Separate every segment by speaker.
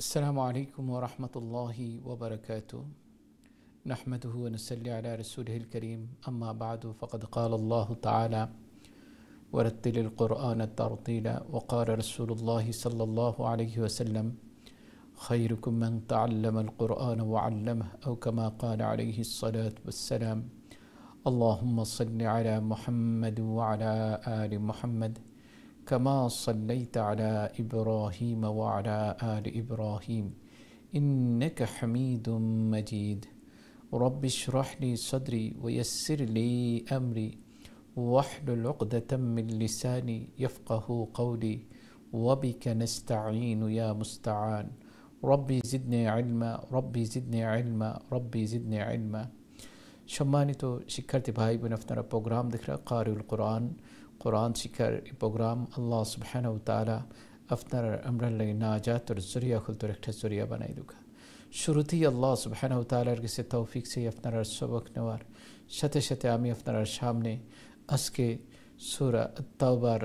Speaker 1: السلام عليكم ورحمة الله وبركاته. نحمده ونصلي على رسوله الكريم، أما بعد، فقد قال الله تعالى: ورتل القرآن ترتيلا. وقال رسول الله صلى الله عليه وسلم: خيركم من تعلم القرآن وعلمه، أو كما قال عليه الصلاة والسلام. اللهم صل على محمد وعلى آل محمد كما صليت على إبراهيم وعلى آل إبراهيم إنك حميد مجيد. رب اشرح لي صدري ويسر لي أمري واحلل عقدة من لساني يفقه قولي وبك نستعين يا مستعان. ربي زدني علما، ربي زدني علما، ربي زدني علما। সম্মানিত শিক্ষার্থী ভাই বোন, আপনারা প্রোগ্রাম দেখলেন কারিউল কোরআন, কোরআন শিক্ষার প্রোগ্রাম। আল্লাহ সুবহানাহু ওয়া তাআলা আপনার আমরা লাগি নাজাতের জরিয়া খুলতে একটা জরিয়া বানাই দুকা। শুরুতেই আল্লাহ সুবহানাহু ওয়া তাআলার কাছে তৌফিক চাই আপনারা সবক নেওয়ার সাথে সাথে আমি আপনার সামনে আজকে সূরা আত-তাওবার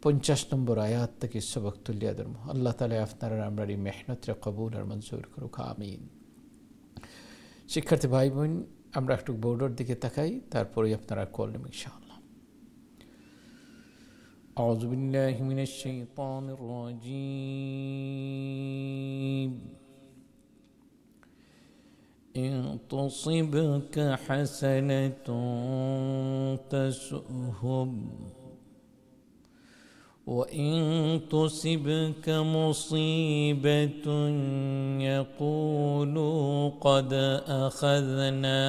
Speaker 1: 50 নম্বর আয়াত থেকে সবক তুলিয়া ধরব। আল্লাহ তাআলা আপনারা আমরা এই মেহনতরে কবুল আর মঞ্জুর করুক, আমিন। শিক্ষার্থী ভাই বোন, আমরা একটু বোর্ডের দিকে তাকাই, তারপরে আপনারা করলেন ইনশাআল্লাহ। আউযু বিল্লাহি মিনাশ শাইতানির রাজীম। ইন তুসিবকা হাসানাতুন তাসুহুম وإن تصبك مصيبة يقولوا قد أخذنا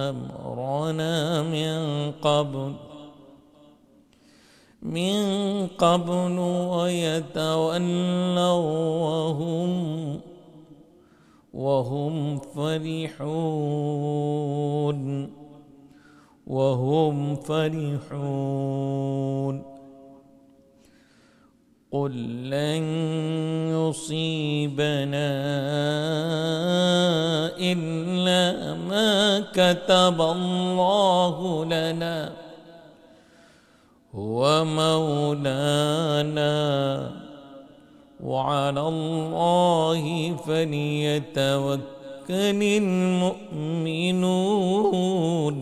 Speaker 1: أمرنا من قبل ويتولوا وهم فرحون. قل لن يصيبنا إلا ما كتب الله لنا هو مولانا وعلى الله فليتوكل المؤمنون.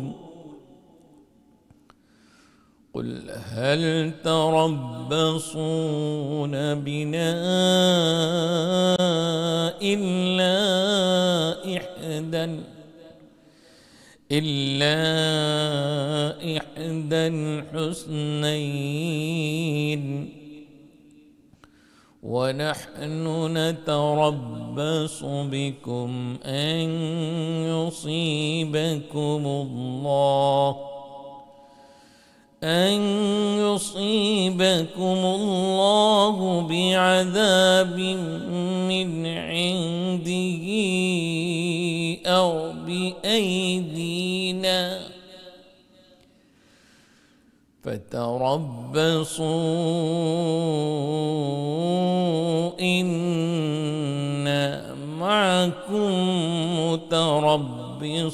Speaker 1: قل هل تربصون بنا إلا إحدى الحسنين ونحن نتربص بكم أن يصيبكم الله بعذاب من عنده أو بأيدينا فتربصوا إنا معكم متربصون.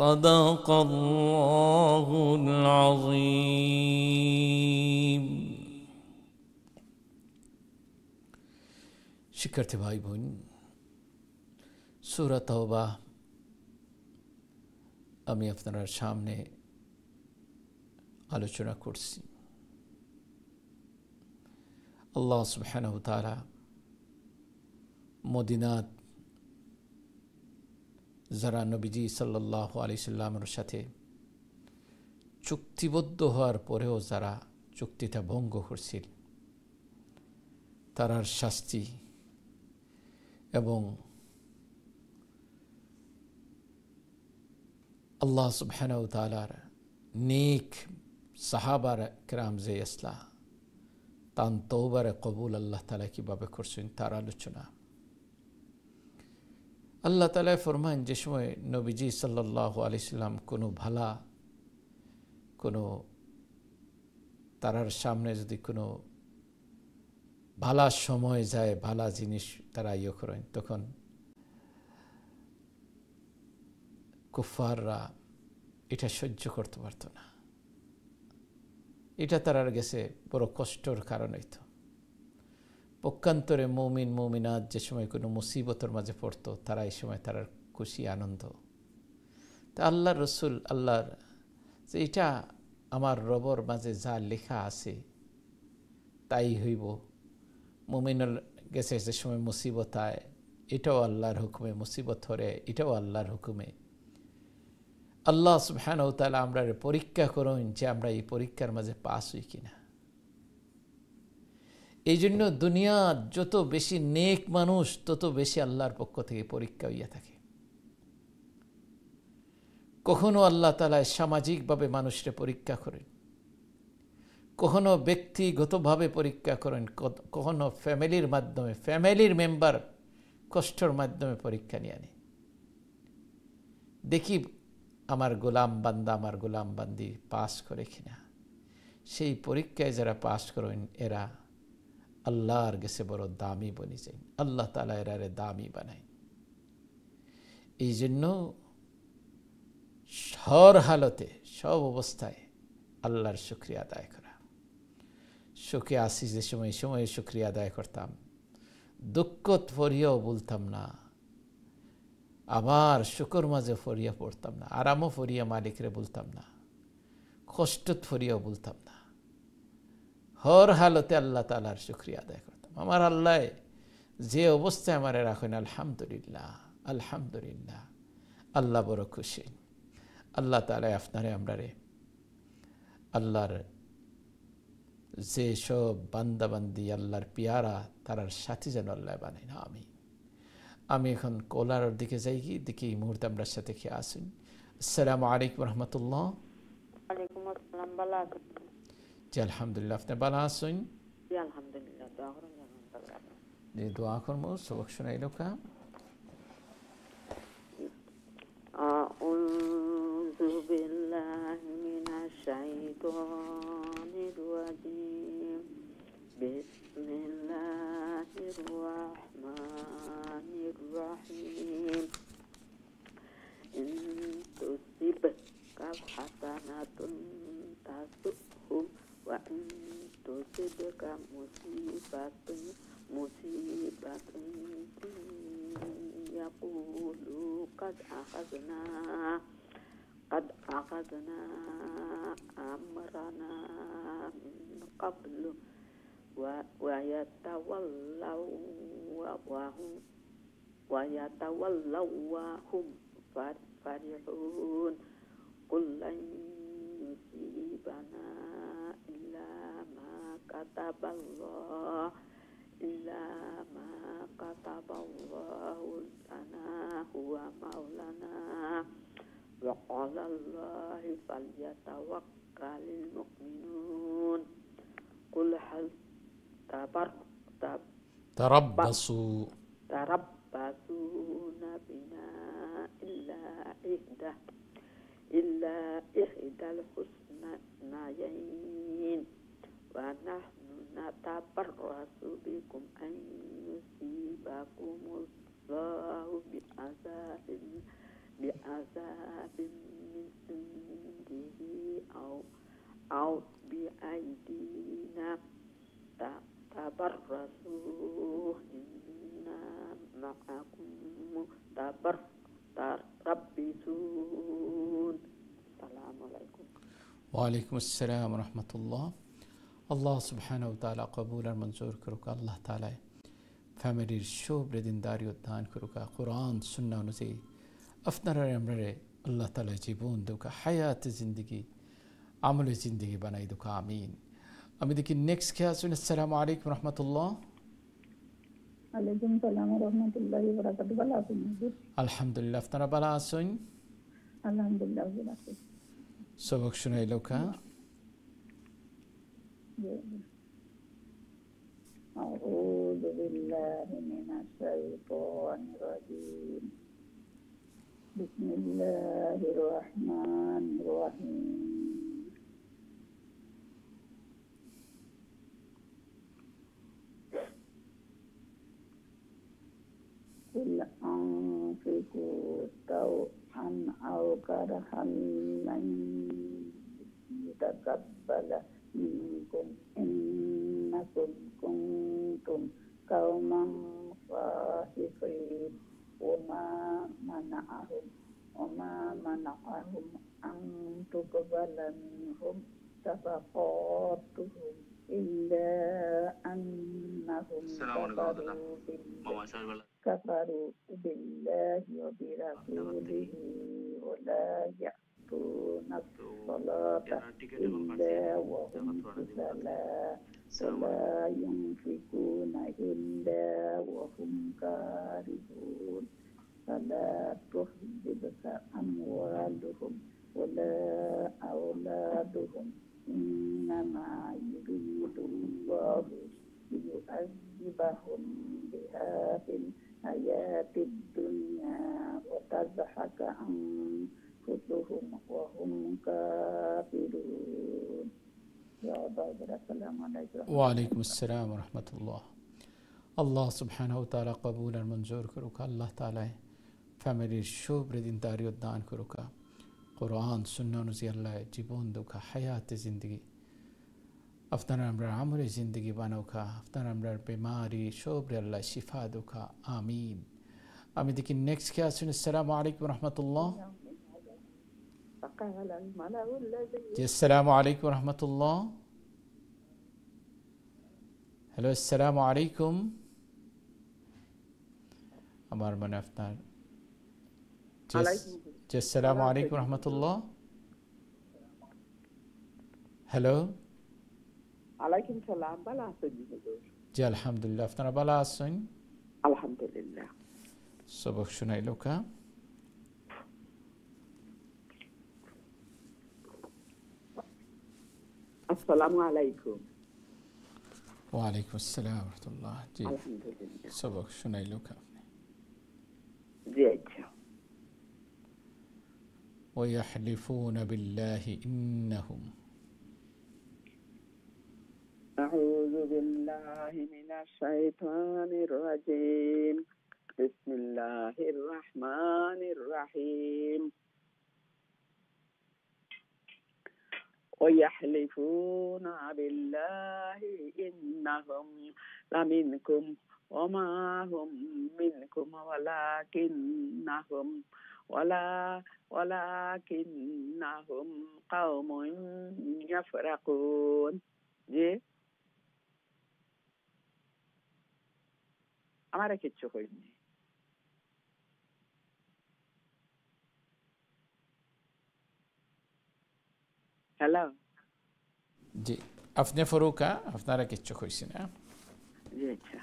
Speaker 1: صدق الله العظيم. শিক্ষার্থী ভাই বোন, সূরা তাওবা আমি আপনার সামনে আলোচনা করছি। আল্লাহ সুবহানাহু ওয়া তাআলা মদিনাত যারা নবীজি সাল্লাল্লাহু আলাইহি সাল্লামের সাথে চুক্তিবদ্ধ হওয়ার পরেও যারা চুক্তিটা ভঙ্গ করছিল, তারার শাস্তি এবং আল্লাহ সুবহানাহু ওয়া তাআলার নেক সাহাবার কিরাম যে ইসলাহ তান তওবার কবুল আল্লাহ তাআলা কিভাবে করছেন তার আলোচনা। আল্লাহ তাআলা ফরমান, যে সময় নবীজি সাল্লাল্লাহু আলাইহি সাল্লাম কোনো তারার সামনে যদি কোনো ভালা সময় যায়, ভালা জিনিস তারা ইয়ে করেন, তখন কুফফাররা এটা সহ্য করতে পারত না। এটা তারার গেছে বড় কষ্টর কারণ হইত। পক্ষান্তরে মুমিন মুমিনাত যে সময় কোনো মুসিবতের মাঝে পড়তো, তারা এই সময় তারার খুশি আনন্দ। তা আল্লাহর রসুল আল্লাহর যে এটা আমার রবর মাঝে যা লেখা আছে তাই হইব। মুমিনের গেছে যে সময় মুসিবত আয়, এটাও আল্লাহর হুকুমে, মুসিবত হরে এটাও আল্লাহর হুকুমে। আল্লাহ সুবহানাহু ওয়া তাআলা আমরা পরীক্ষা করুন যে আমরা এই পরীক্ষার মাঝে পাস হই কিনা। এই জন্য দুনিয়ার যত বেশি নেক মানুষ তত বেশি আল্লাহর পক্ষ থেকে পরীক্ষা হইয়া থাকে। কখনো আল্লাহ তাআলা সামাজিকভাবে মানুষকে পরীক্ষা করেন, কখনো ব্যক্তিগতভাবে পরীক্ষা করেন, কখনো ফ্যামিলির মাধ্যমে, ফ্যামিলির মেম্বার কষ্টের মাধ্যমে পরীক্ষা নিয়ে আনে। দেখি আমার গোলাম বান্দা, আমার গোলাম বান্দি পাস করে কিনা। সেই পরীক্ষায় যারা পাস করেন এরা আল্লাহর কাছে বড় দামি বনি যায়। আল্লাহ তাআলা এরারে দামি বানায়। এই জন্য হর হালতে, সব অবস্থায় আল্লাহর শুকরিয়া আদায় করা। সুখে আসি যে সময় সময়ে শুকরিয়া আদায় করতাম, দুঃখত ফরিয়াও বলতাম না, আবার শুকর মাঝে ফরিয়া পড়তাম না, আরামও ফরিয়া মালিকরে বলতাম না, কষ্টত ফরিয়াও বলতাম না। হর হালতে আল্লাহ তাআলার শুকরিয়া আদায় করতাম। আমার আল্লাহ যে অবস্থায় আমারে রাখেন, আলহামদুলিল্লাহ আলহামদুলিল্লাহ, আল্লাহ বড় খুশি। আল্লাহ তাআলা আপনারে আমরারে আল্লাহর যে সব বান্দাবান্দি আল্লাহর পিয়ারা তারার সাথে যেন আল্লাহ বানাই না। আমি এখন কোলার দিকে যাই, দেখি এই মুহূর্তে আমরা সাথে খেয়ে আসুন। আসসালামু আলাইকুম রহমতুল্লাহ।
Speaker 2: ওয়ালাইকুম আসসালাম। ভালো আছেন?
Speaker 1: জি আলহামদুলিল্লাহ, আপনি ভালো আছেন?
Speaker 2: জি আলহামদুলিল্লাহ। দোয়া করুন যেন ভালো আছেন।
Speaker 1: জি দোয়া করবো। সবক শোনাইল কা
Speaker 2: আউযু বিল্লাহি মিনাশ শাইতানির রাজিম। বিসমিল্লাহির রাহমানির রাহিম। ইন তুসিবকা হাসানাতুন তাসুবহুম ওয়া ইন তুসিবকা মুসিবাতুন ইয়াকুলু قد أخذنا أمرنا من قبل ويتولوا وهم فرحون قل لن يصيبنا إلا ما كتب الله لنا هو مولانا وعلى الله فليتوكل المؤمنون قل هل تربصون بنا إلا إحدى الحسنيين ونحن نتبرأ بكم أن يصيبكم الله بعذاب من عنده أو بأيدينا تبرسوا إنا معكم تربصون. السلام عليكم.
Speaker 1: ওয়ালাইকুম আসসালাম রহমতুল্লাহ। আল্লাহ সুবহানাহু ওয়া তাআলা কবুল আর মঞ্জুর করুক। আল্লাহ তাআলা ফ্যামিলির সব দিনদারি উদ্ধান করুক। কোরআন সুন্নাহ অনুযায়ী আপনারা আমরারে আল্লাহ তাআলা জীবন দুকা হায়াত জিন্দগি আমলে জিন্দগি বানাই দুকা। আমিন। আমি দেখি নেক্সট কে আসুন। আসসালামু আলাইকুম রহমতুল্লাহ।
Speaker 3: ওয়ালাইকুম সালাম ওয়া রাহমাতুল্লাহি ওয়া বারাকাতুহু। ভালো আছেন?
Speaker 1: আলহামদুলিল্লাহ, আপনারা ভালো আছেন?
Speaker 3: আলহামদুলিল্লাহ ভালো আছি।
Speaker 1: সবক শুনাইল কা
Speaker 3: أعوذ بالله من الشيطان الرجيم. بسم الله الرحمن الرحيم. قل أنفروا تنفقوا طوعا أو كرها لن يتقبل منكم إنكم كنتم قوما فاسقين وما منعهم أن تقبل منهم صدقاتهم إلا أنهم كفروا بالله وبرسوله ولا يأتون الصلاة إلا وهم كسالى ولا ينفقون إلا وهم كارهون فلا تحزبك أموالهم ولا أولادهم إنما يريد الله ليعذبهم بها في الحياة الدنيا وتزهق أنفسهم وهم كافرون. Ya Allah, Assalamualaikum.
Speaker 1: Waalaikumsalam wa rahmatullah. Allah subhanahu wa ta'ala qabul আর মঞ্জুর করুক। আল্লাহ তাআলা ফ্যামিলির শুভ্রদিনদারি দান করুক। কোরআন সুন্নাহ অনুযায়ী আল্লাহ জীবন দুঃখ হায়াতে জিন্দগি আপনারা আমরা আমরে জিন্দগি বানাউকা। আপনারা আমরা বেমারি সবরে আল্লাহ শিফা দুঃখা আমিন। আমি দেখি নেক্সট কে আছেন। আসসালামু আলাইকুম রহমতুল্লাহ। জি আসসালামু আলাইকুম রহমতুল্লাহ। হ্যালো আসসালামু আলাইকুম। আমার মানে আপনার জি আসসালামু আলাইকুম রহমতুল্লাহ। হ্যালো
Speaker 2: আলাইকুম সালাম। ভালো আছেন হুজুর?
Speaker 1: জি আলহামদুলিল্লাহ। আপনারা ভালো আছেন?
Speaker 2: আলহামদুলিল্লাহ।
Speaker 1: সবক শুনাইলো কা?
Speaker 2: আসসালামু আলাইকুম।
Speaker 1: ওয়ালাইকুম আসসালাম ওয়া রাহমাতুল্লাহ। জি
Speaker 2: আলহামদুলিল্লাহ।
Speaker 1: সবক শুনাইলো কা?
Speaker 2: জি আচ্ছা।
Speaker 1: ويحلفون بالله إنهم
Speaker 2: أعوذ بالله من الشيطان الرجيم. بسم الله الرحمن الرحيم. ويحلفون بالله إنهم لمنكم وما هم منكم ولكنهم قوم يفرقون. জি আমার কিচ্ছু হয়নি। হ্যালো
Speaker 1: জি আপনি ফরুকা আপনারা কিচ্ছু কইছেন না?
Speaker 2: জি আচ্ছা।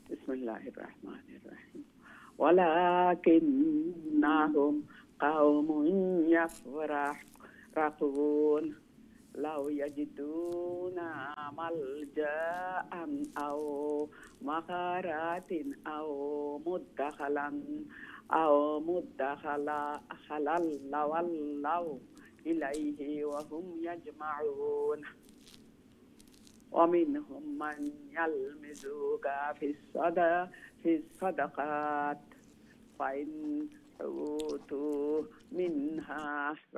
Speaker 2: বিসমিল্লাহির রহমানির রহিম। ولكنهم قوم يفرقون لو يجدون ملجأ أو مغارات أو مدخلا لولوا إليه وهم يجمعون. ومنهم من يلمزك في الصدقات فإن أوتوا منها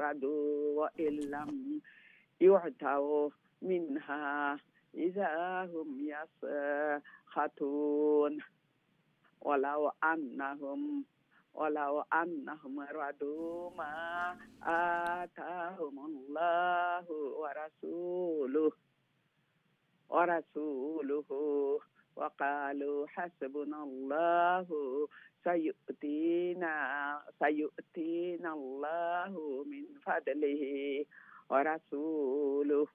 Speaker 2: رضوا وإن لم يعطوا منها إذا هم يسخطون. ولو أنهم رضوا ما آتاهم الله ورسوله وقالوا حسبنا الله سيؤتينا الله من فضله ورسوله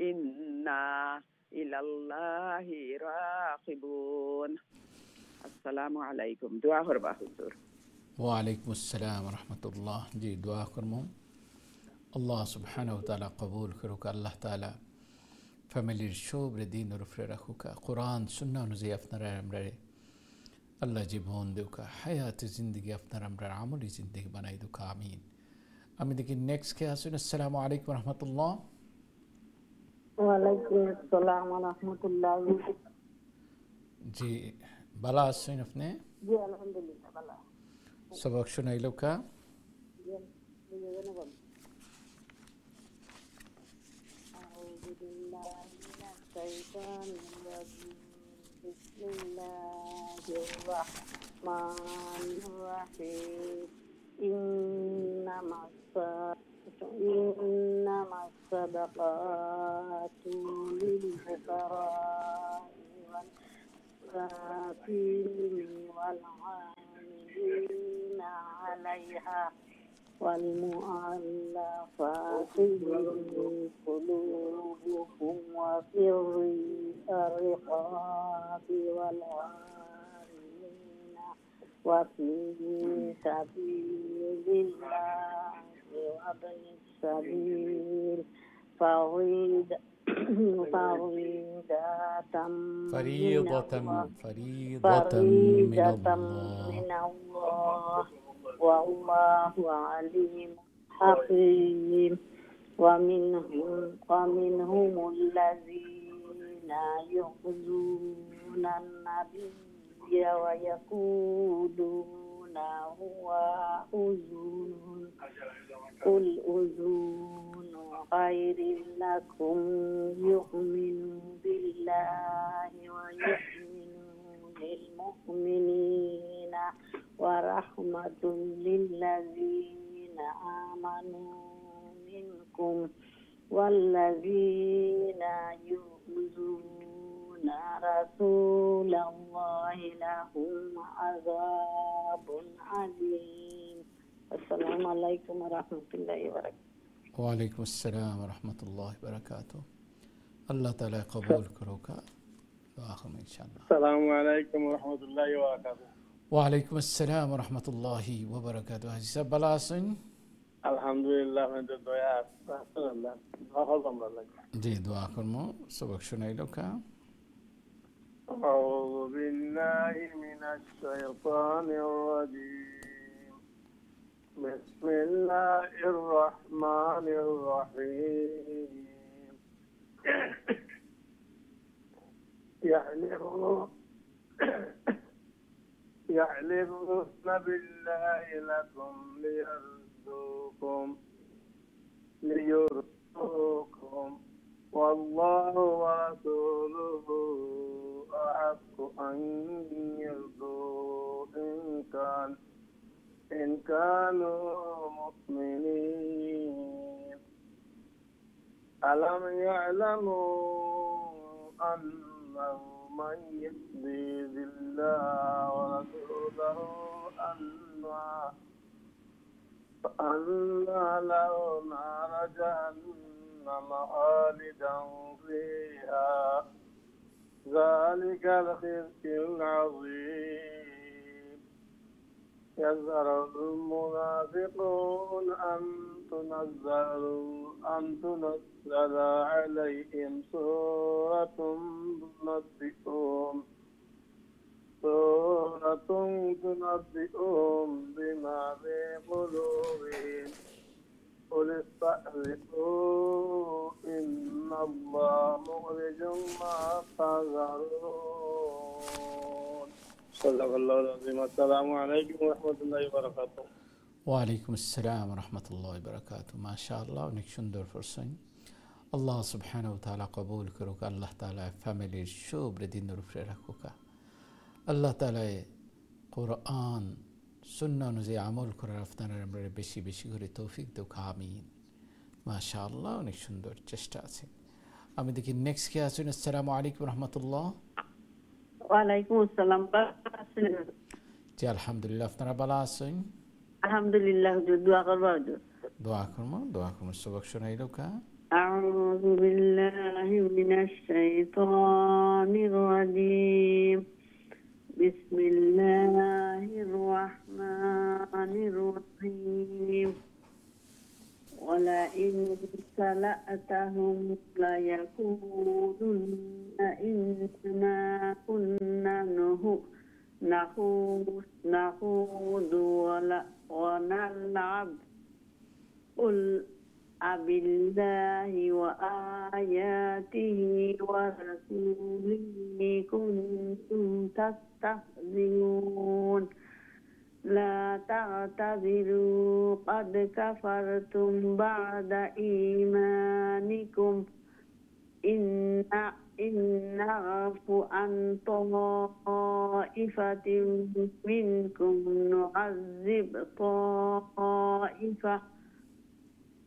Speaker 2: إنا إلى الله راغبون. السلام عليكم. دعاء করবা হুজুর।
Speaker 1: ওয়ালাইকুম আসসালাম ওয়া রাহমাতুল্লাহ। জি দোয়া করমু আল্লাহ সুবহানাহু ওয়া তাআলা কবুল করুক। আল্লাহ তাআলা ফ্যামিলির সবরে দিনের উপরে রাখুকা। কোরআন সুন্নাহ অনুযায়ী আপনারা আমরা আল্লাহ জীবন দেউকা হায়াতে জিন্দগি আপনার আমরা আমলি জিন্দগি বানাই দুকা আমিন। আমি দেখি নেক্সট কে আসুন। আসসালামু আলাইকুম রহমতুল্লাহ।
Speaker 3: ওয়ালাইকুম আসসালাম ওয়া রাহমাতুল্লাহ।
Speaker 1: জি ভালো আছেন আপনি?
Speaker 3: জি আলহামদুলিল্লাহ ভালো।
Speaker 1: سبق شنيلك
Speaker 3: أعوذ بالله من الشيطان الرجيم بسم الله الرحمن الرحيم إنما الصدقات للفقراء والمساكين والعاملين عليها والمؤلفات قلوبهم وفي الرقاب والغارمين وفي سبيل الله وابن السبيل فريضة
Speaker 1: فريضة
Speaker 3: من الله والله عليم حكيم ومنهم الذين يؤذون النبي ويقولون هو أذن قل أذن خير لكم يؤمن بالله ويؤمن للمؤمنين ورحمة للذين آمنوا منكم والذين يؤذون رسول الله لهم عذاب عليم. السلام عليكم ورحمة الله وبركاته.
Speaker 1: وعليكم السلام ورحمة الله وبركاته. الله تعالى قبول كروك وآخر إن شاء الله.
Speaker 4: السلام عليكم ورحمة الله وبركاته.
Speaker 1: وعليكم السلام ورحمة الله وبركاته. هذه بلاسن.
Speaker 4: الحمد لله من الدعاء. الحمد لله.
Speaker 1: جي دعاء كرمو سبق شنيلك.
Speaker 4: أعوذ بالله من الشيطان الرجيم. بسم الله الرحمن الرحيم. يحلفون بالله لكم ليرضوكم والله ورسوله أحق أن يرضوا إن كانوا مؤمنين. ألم يعلموا أنه من يؤذي بالله ورسوله أن له نار جهنم خالدا فيها ذلك الخزي العظيم. يزهر المنافقون أن تنزل عليهم سورة تنبئهم بما في قلوبهم قل استهزئوا إن الله مخرج ما تحذرون. صدق الله العظيم. السلام عليكم ورحمة الله وبركاته.
Speaker 1: وعليكم السلام ورحمة الله وبركاته. ما شاء الله ونكشندر فرسين. الله سبحانه وتعالى قبول كروك. الله تعالى فاميلي شو بردين رفر ركوكا. الله تعالى قرآن سنة نزي عمل كرة رفتنا رمر بشي كرة توفيق دوك آمين. ما شاء الله ونكشندر جشتاسي. أمي دكي next كي أسون. السلام عليكم ورحمة الله.
Speaker 3: وعليكم السلام.
Speaker 1: جي الحمد لله فتنا بلاسين.
Speaker 3: الحمد لله. دعاء كرباجو.
Speaker 1: دعاء كرمو سبق شنيلك.
Speaker 3: أعوذ بالله من الشيطان الرجيم. بسم الله الرحمن الرحيم. ولئن سألتهم ليقولن إنما كنا نخوض ونلعب قل أبالله وآياته ورسوله كنتم تستهزئون. لا تعتذروا قد كفرتم بعد إيمانكم إن نعف عن طائفة منكم نعذب طائفة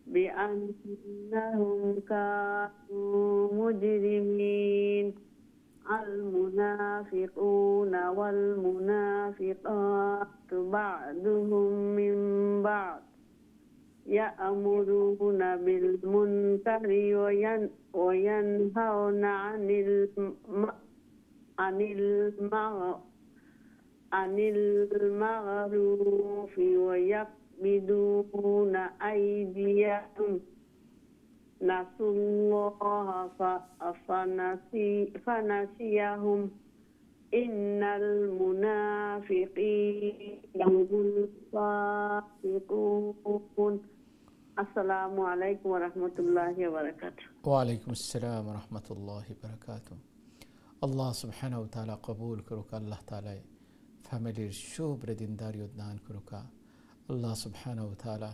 Speaker 3: بأنهم كانوا مجرمين المنافقون والمنافقات بعضهم من بعض يأمرون بالمنكر وينهون عن المعروف ويقبضون أيديهم نسوا الله فنسيهم إن المنافقين هم الفاسقون. السلام عليكم ورحمة الله وبركاته.
Speaker 1: وعليكم السلام ورحمة الله وبركاته. الله سبحانه وتعالى قبول كروك الله تعالى فاميلير شوبر ديندار يدنان كروكا الله سبحانه وتعالى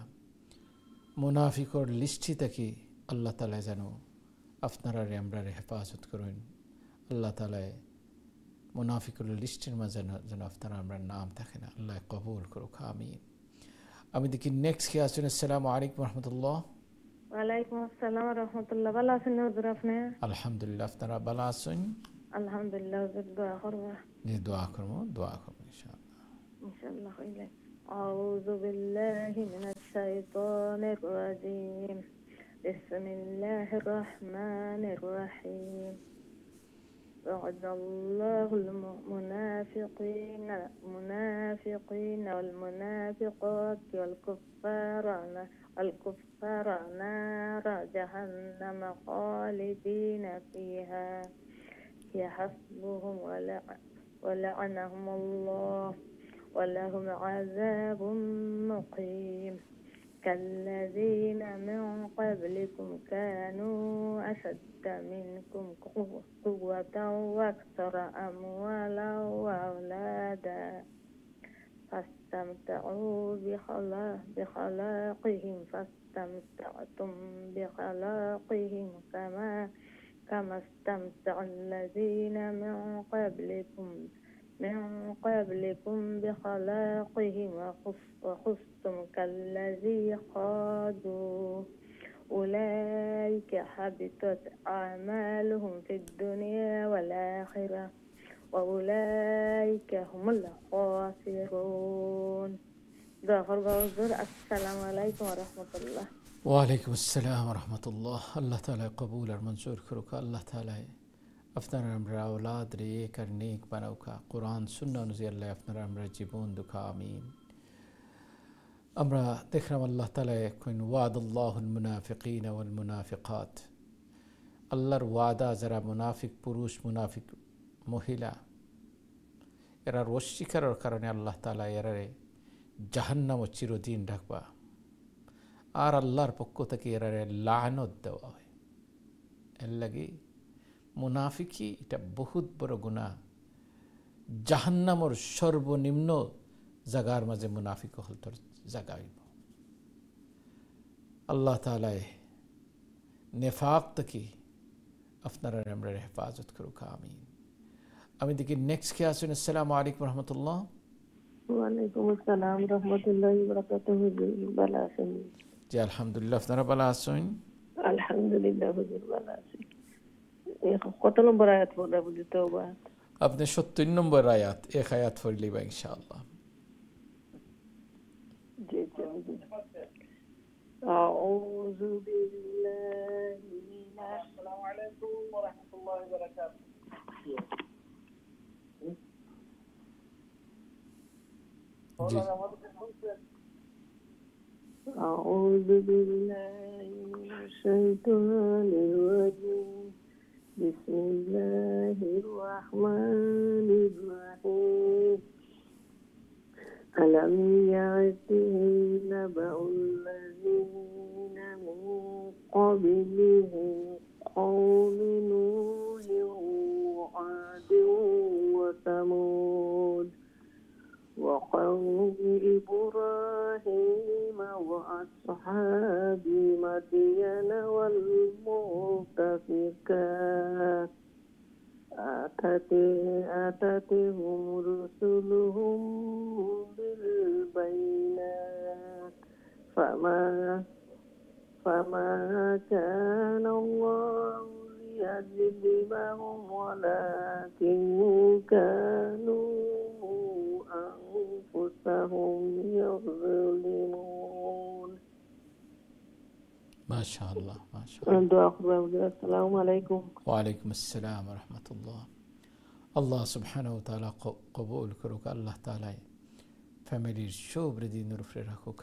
Speaker 1: منافقور لشتي تكي الله تعالى زنو أفنر ريمبر حفاظت كروين الله تعالى منافقور لشتي ما زنو أفنر ريمبر نام تخنا الله قبول كروك آمين. أمي ديكي نيكس كياسون السلام عليكم ورحمة الله.
Speaker 5: وعليكم السلام ورحمة الله. بلا سنة ودرفنا
Speaker 1: الحمد لله أفنر بلا سن
Speaker 5: الحمد لله وزد خربة
Speaker 1: دعاكم إن شاء الله.
Speaker 5: إن شاء الله خير. أعوذ بالله من الشيطان الرجيم. بسم الله الرحمن الرحيم. وعد الله المنافقين والمنافقات والكفار نار جهنم خالدين فيها هي حسبهم ولعنهم الله ولهم عذاب مقيم. كالذين من قبلكم كانوا أشد منكم قوة وأكثر أموالا وأولادا فاستمتعوا بخلاقهم فاستمتعتم بخلاقهم كما استمتع الذين من قبلكم بخلاقهم وخصتم كالذي خاضوا أولئك حبطت أعمالهم في الدنيا والآخرة وأولئك هم الخاسرون. السلام عليكم ورحمة الله.
Speaker 1: وعليكم السلام ورحمة الله. الله تعالى قبول المنصور كروكا الله تعالى أفنر أمر أولاد ريك النيك بنوكا قرآن سنة نزي الله أفنر أمر جيبون دوكا آمين. أمر تكرم الله تعالى يكون وعد الله المنافقين والمنافقات الله وعدا زرا منافق پروش منافق مهلا এরা অস্বীকারের কারণে আল্লাহ তাআলা এরারে জাহান্নাম চিরদিন রাখবা আর আল্লাহর পক্ষ থেকে এরারে লানত দেওয়া হয়। এর লাগি মুনাফিকি এটা বহুত বড় গুনাহ। জাহান্নামর সর্বনিম্ন জায়গার মাঝে মুনাফিক হল তোর জায়গা হইব। আল্লাহ তাআলা নেফাক থেকে আপনারা আমরা হেফাজত করুক আমিন। আমি দেখি নেক্সট কে আসুন। আসসালামু আলাইকুম রহমতুল্লাহ।
Speaker 3: ওয়ালাইকুম আসসালাম রহমতুল্লাহি ওয়া বারাকাতুহু। ভালো আছেন?
Speaker 1: জি আলহামদুলিল্লাহ। আপনারা ভালো আছেন?
Speaker 3: আলহামদুলিল্লাহ হুজুর ভালো আছি। কত নম্বর আয়াত পড়া বুঝি তওবা?
Speaker 1: আপনি 70 নম্বর আয়াত এক আয়াত পড়লেই বা ইনশাআল্লাহ।
Speaker 3: জি জি হুজুর। আউযু বিল্লাহি মিনাশ
Speaker 4: আসসালামু আলাইকুম ওয়া রাহমাতুল্লাহি ওয়া বারাকাতুহু।
Speaker 3: أعوذ بالله من الشيطان الرجيم. بسم الله الرحمن الرحيم. ألم يأتهم نبأ الذين من قبلهم قوم نوح وعاد وثمود وقوم أصحاب مدين والمؤتفكات آتتهم رسلهم بالبينات فما كان الله ليظلمهم ولكن كانوا أنفسهم يظلمون.
Speaker 1: ما شاء الله ما شاء الله.
Speaker 3: السلام عليكم.
Speaker 1: ওয়ালাইকুম আসসালাম রহমতুল্লাহ। আল্লাহ সুবহানাহু ওয়া তাআলা কবুল করুক। আল্লাহ তাআলা ফ্যামিলির সবৃদ্ধি নুরফে রাখুক।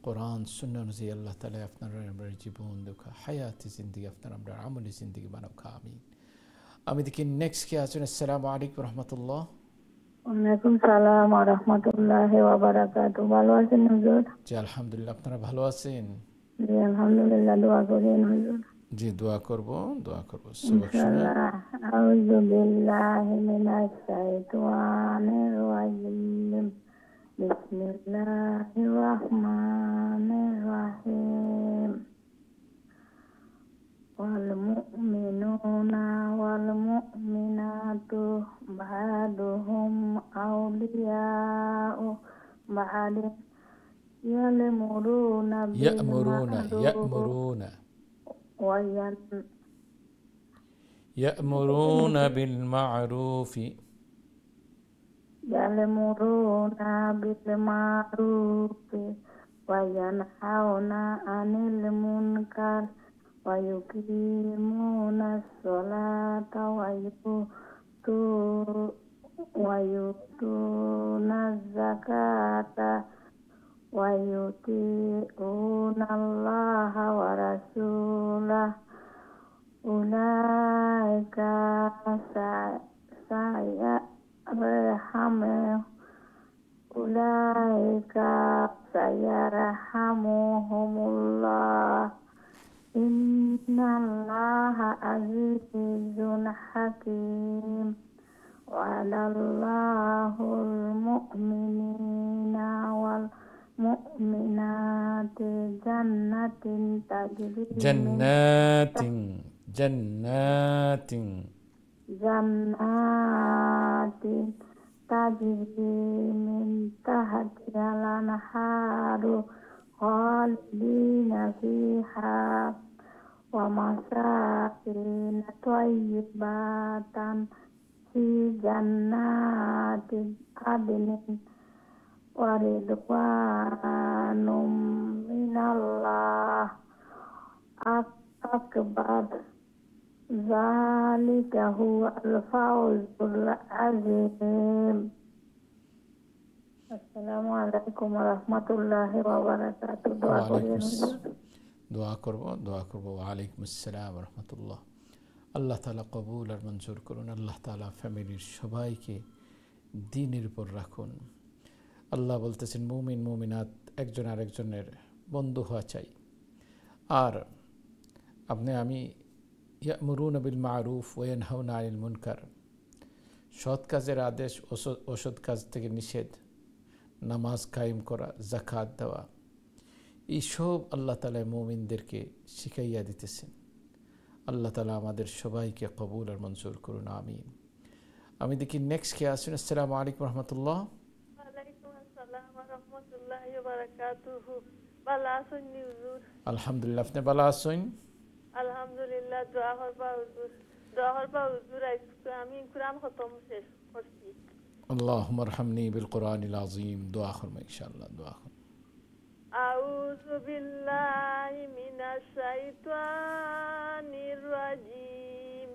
Speaker 1: কোরআন সুন্নাহ অনুযায়ী আল্লাহ তাআলা আপনার আমরা জীবন দুঃখ হায়াতি জিন্দেগি আপনার আমরা আমলি জিন্দেগি বানাও আমিন। আমি দেখি নেক্সট কে আছেন। আসসালামু আলাইকুম রহমতুল্লাহ।
Speaker 5: ওয়ালাইকুম সালাম ওয়া রাহমাতুল্লাহি ওয়া বারাকাতুহু। ভালো আছেন হুজুর?
Speaker 1: জি আলহামদুলিল্লাহ। আপনারা ভালো আছেন?
Speaker 5: জি আলহামদুলিল্লাহ। দোয়া করেন হুজুর।
Speaker 1: জি দোয়া করব।
Speaker 5: ইনশাআল্লাহ। আউযু বিল্লাহি মিনাশ শাইতানির রাজিম। বিসমিল্লাহির রাহমানির রাহিম। ওয়াল মুমিনুনা ওয়াল মুমিনাতু বা'দুহুম আউলিয়াউ বা'দিন يأمرون بالمعروف وينهون عن المنكر ويقيمون الصلاة ويؤتون الزكاة ويطيعون الله ورسوله أولئك سيرحمهم الله إن الله عزيز حكيم وعد الله المؤمنين والمؤمنات جنات تجري من تحتها الأنهار خالدين فيها ومساكن طيبة في جنات عدن ورضوان من الله أكبر ذلك هو الفوز العظيم. السلام عليكم ورحمة الله وبركاته.
Speaker 1: দোয়া করব। ওয়ালাইকুম আসসালাম রহমতুল্লাহ। আল্লাহ তাআলা কবুল আর মঞ্জুর করুন। আল্লাহ তাআলা ফ্যামিলির সবাইকে দ্বীনের উপর রাখুন। আল্লাহ বলতেছেন মুমিন মুমিনাত একজন আরেকজনের বন্ধু হওয়া চাই। আর আমি ইয়ামুরুনা বিল মারুফ ওয়া ইয়ানহাউনা আনিল মুনকার, সৎ কাজের আদেশ, অসৎ কাজ থেকে নিষেধ, নামাজ কায়েম করা, যাকাত দেওয়া, এইসব আল্লাহ তাআলা মুমিনদেরকে শিখাইয়া দিতেছেন। আল্লাহ তাআলা আমাদের সবাইকে কবুল আর মঞ্জুর করুন আমিন। আমি দেখি নেক্সট কে আসুন। আসসালামু আলাইকুম রহমতুল্লাহ।
Speaker 6: ওয়ালাইকুম আসসালাম ওয়া রাহমাতুল্লাহি ওয়া বারাকাতুহু। ভালো আছেন হুজুর?
Speaker 1: আলহামদুলিল্লাহ। আপনি ভালো আছেন?
Speaker 6: আলহামদুলিল্লাহ। দোয়া করবা হুজুর। আমি কুরআন খতম শেষ করছি।
Speaker 1: আল্লাহুম্মা আরহামনি বিল কুরআনিল আযীম। দোয়া করব ইনশাআল্লাহ। দোয়া করব।
Speaker 6: আউযু বিল্লাহি মিনাশ শাইতানির রাজীম।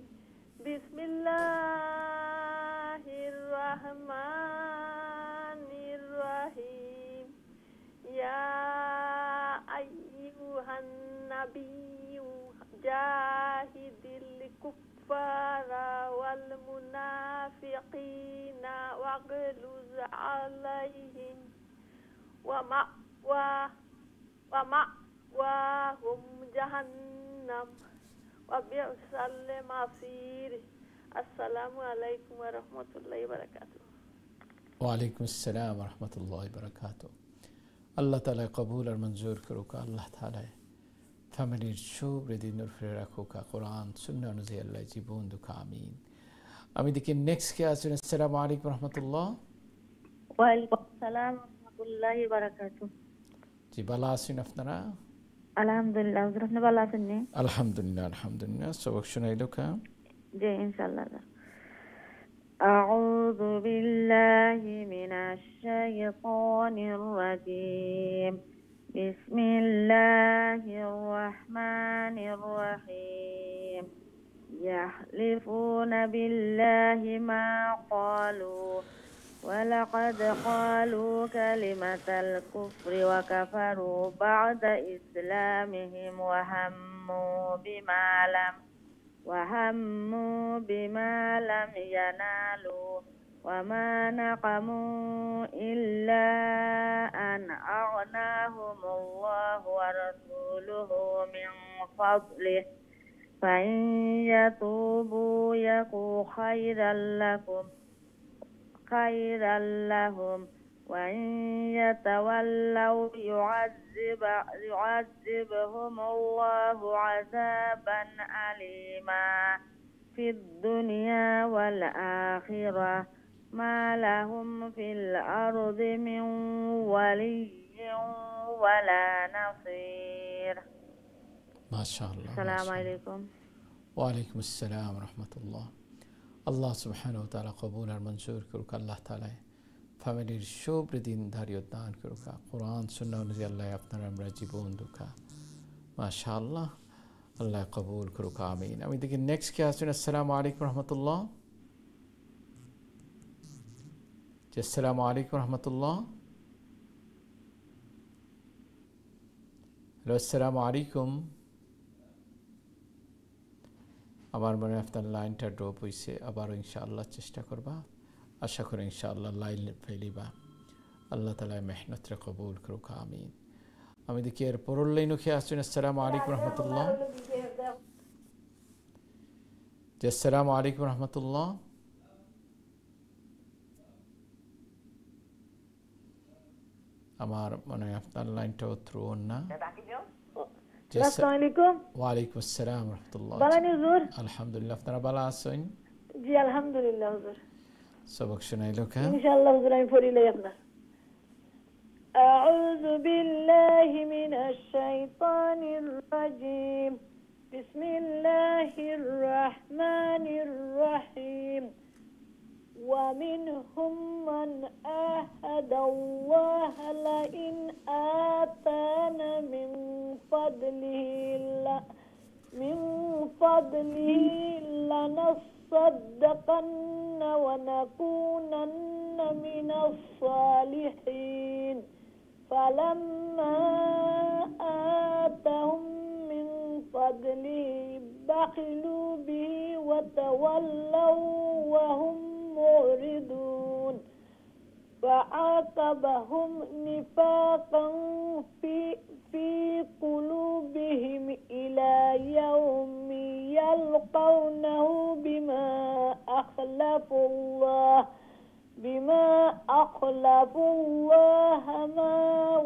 Speaker 6: বিসমিল্লাহির রাহমানির রাহিম। ইয়া আইয়ুহান নাবিয়্যু জাহিদিল কুফারা ওয়াল মুনাফিকিনা ওয়াগলুজ আলাইহিম ওয়া মা'ওয়াহুম জাহান্নাম ওয়া বি'সাল মাসির। আসসালামু আলাইকুম ওয়া রাহমাতুল্লাহি ওয়া বারাকাতুহু।
Speaker 1: ওয়ালাইকুম আসসালাম ওয়া রাহমাতুল্লাহি ওয়া বারাকাতুহু। আল্লাহ তাআলা কবুল আর মঞ্জুর করুক। আল্লাহ তাআলা ফ্যামিলির সব হৃদয় নূর ফিরে রাখুক। কোরআন সুন্নাহ অনুযায়ী আল্লাহ জীবন দুঃখ আমিন। আমি দেখি নেক্সট কে আছেন। আসসালামু আলাইকুম রহমতুল্লাহ।
Speaker 5: ওয়ালাইকুম আসসালাম রাহমাতুল্লাহি ওয়া বারাকাতুহু।
Speaker 1: জি, ভালো আছেন আপনারা?
Speaker 5: আলহামদুলিল্লাহ, হুজুর আপনি ভালো আছেন নি?
Speaker 1: আলহামদুলিল্লাহ আলহামদুলিল্লাহ। সবক শোনাইলো কা?
Speaker 5: জি ইনশাআল্লাহ। أعوذ بالله من الشيطان الرجيم. بسم الله الرحمن الرحيم. يحلفون بالله ما قالوا ولقد قالوا كلمة الكفر وكفروا بعد إسلامهم وهموا بما لم ينالوا وما نقموا إلا أن أغناهم الله ورسوله من فضله فإن يتوبوا يكن خيرا لهم وإن يتولوا يعذبهم الله عذابا أليما في الدنيا والآخرة ما لهم في الأرض من ولي ولا نصير.
Speaker 1: ما شاء الله.
Speaker 5: السلام عليكم.
Speaker 1: ওয়ালাইকুম আসসালাম রহমতুল্লাহ। আল্লাহ সুবহানাহু ওয়া তাআলা কবুল আর মঞ্জুর করুক। আল্লাহ তাআলা ফ্যামিলির সব দিন ধারিয়ত দান করুক। কোরআন সুন্নাহ অনুযায়ী আল্লাহ আপনার আমরা জীবন দুঃখা মাশাআল্লাহ আল্লাহ কবুল করুক আমিন। আমি দেখি নেক্সট কে আছেন। আসসালামু আলাইকুম রহমতুল্লাহ। জি, আসসালামু আলাইকুম রহমতুল্লাহ। হ্যালো, আসসালামু আলাইকুম। আমার মনে হয় আপনার লাইনটা ড্রপ হয়েছে। আবারও ইনশাআল্লাহ চেষ্টা করবা। আশা করি ইনশাআল্লাহ লাইন ফেলিবা। আল্লাহ তাআলা মেহনতরে কবুল করুক আমিন। আমি দেখি এর পরের লাইনও খেয়ে আসছেন। আসসালামু আলাইকুম রহমতুল্লাহ। জি, আসসালামু আলাইকুম রহমতুল্লাহ। আমার মনে হয় আপনার লাইনটাও থ্রু না।
Speaker 5: আসসালামু আলাইকুম।
Speaker 1: ওয়ালাইকুম আসসালাম রহমতুল্লাহ।
Speaker 5: ভালো নি হুজুর?
Speaker 1: আলহামদুলিল্লাহ, আপনারা ভালো আছেন?
Speaker 5: জি আলহামদুলিল্লাহ হুজুর।
Speaker 1: সবক শোনাইলো কা?
Speaker 5: ইনশাআল্লাহ হুজুর আমি পড়িলাই আপনার। أعوذ بالله من الشيطان الرجيم. بسم الله الرحمن الرحيم. ومنهم من عاهد الله لئن آتانا من فضله لنصدقن ونكونن من الصالحين فلما آتهم من فضله بخلوا به وتولوا وهم معرضون فعاقبهم نفاقا في قلوبهم إلى يوم يلقونه بما أخلفوا الله ما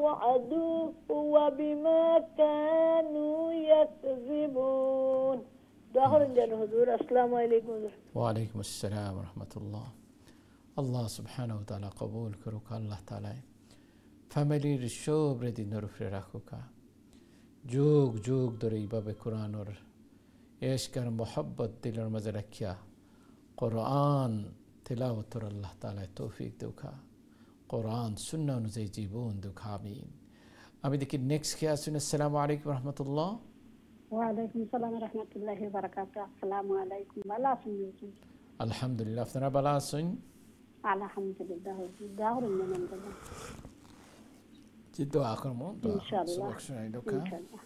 Speaker 5: وعدوه وبما كانوا يكذبون. داخل الجنة حضور. السلام عليكم.
Speaker 1: ওয়ালাইকুম আসসালাম রহমতুল্লাহ। আল্লাহ সুবহানাহু ওয়া তাআলা কবুল করুক। আল্লাহ তাআলা ফ্যামিলির সব হৃদয় নূর ফিরে রাখুক। যুগ যুগ ধরে এইভাবে কোরআনের ইশক আর মোহাব্বত দিলের মাঝে রাখিয়া কোরআন তিলাওয়াতের আল্লাহ তাআলা তৌফিক দেউকা। কোরআন সুন্নাহ অনুযায়ী জীবন দুঃখা আমিন। আমি দেখি নেক্সট কে আছেন। আসসালামু আলাইকুম রহমতুল্লাহ।
Speaker 7: ওয়ালাইকুম আসসালাম রাহমাতুল্লাহি ওয়া বারাকাতুহু। আসসালামু আলাইকুম। ভালো আছেন?
Speaker 1: আলহামদুলিল্লাহ, আপনারা ভালো আছেন?
Speaker 7: আলহামদুলিল্লাহ। দোয়া করুন না।
Speaker 1: জি, দোয়া করবো।
Speaker 7: ইনশাআল্লাহ। ইনশাআল্লাহ।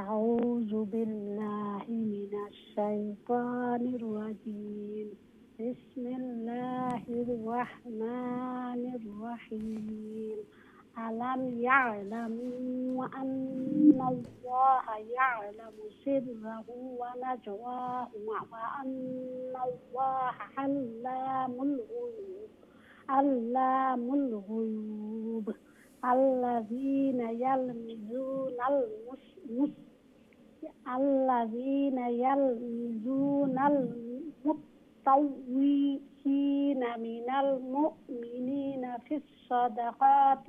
Speaker 7: আউযু বিল্লাহি মিনাশ শাইতানির রাজীম। বিসমিল্লাহির রাহমানির রাহিম। ألم يعلموا أن الله يعلم سره ونجواه وأن الله علام الغيوب. علام الغيوب الذين يلمزون المطوعين من المؤمنين في الصدقات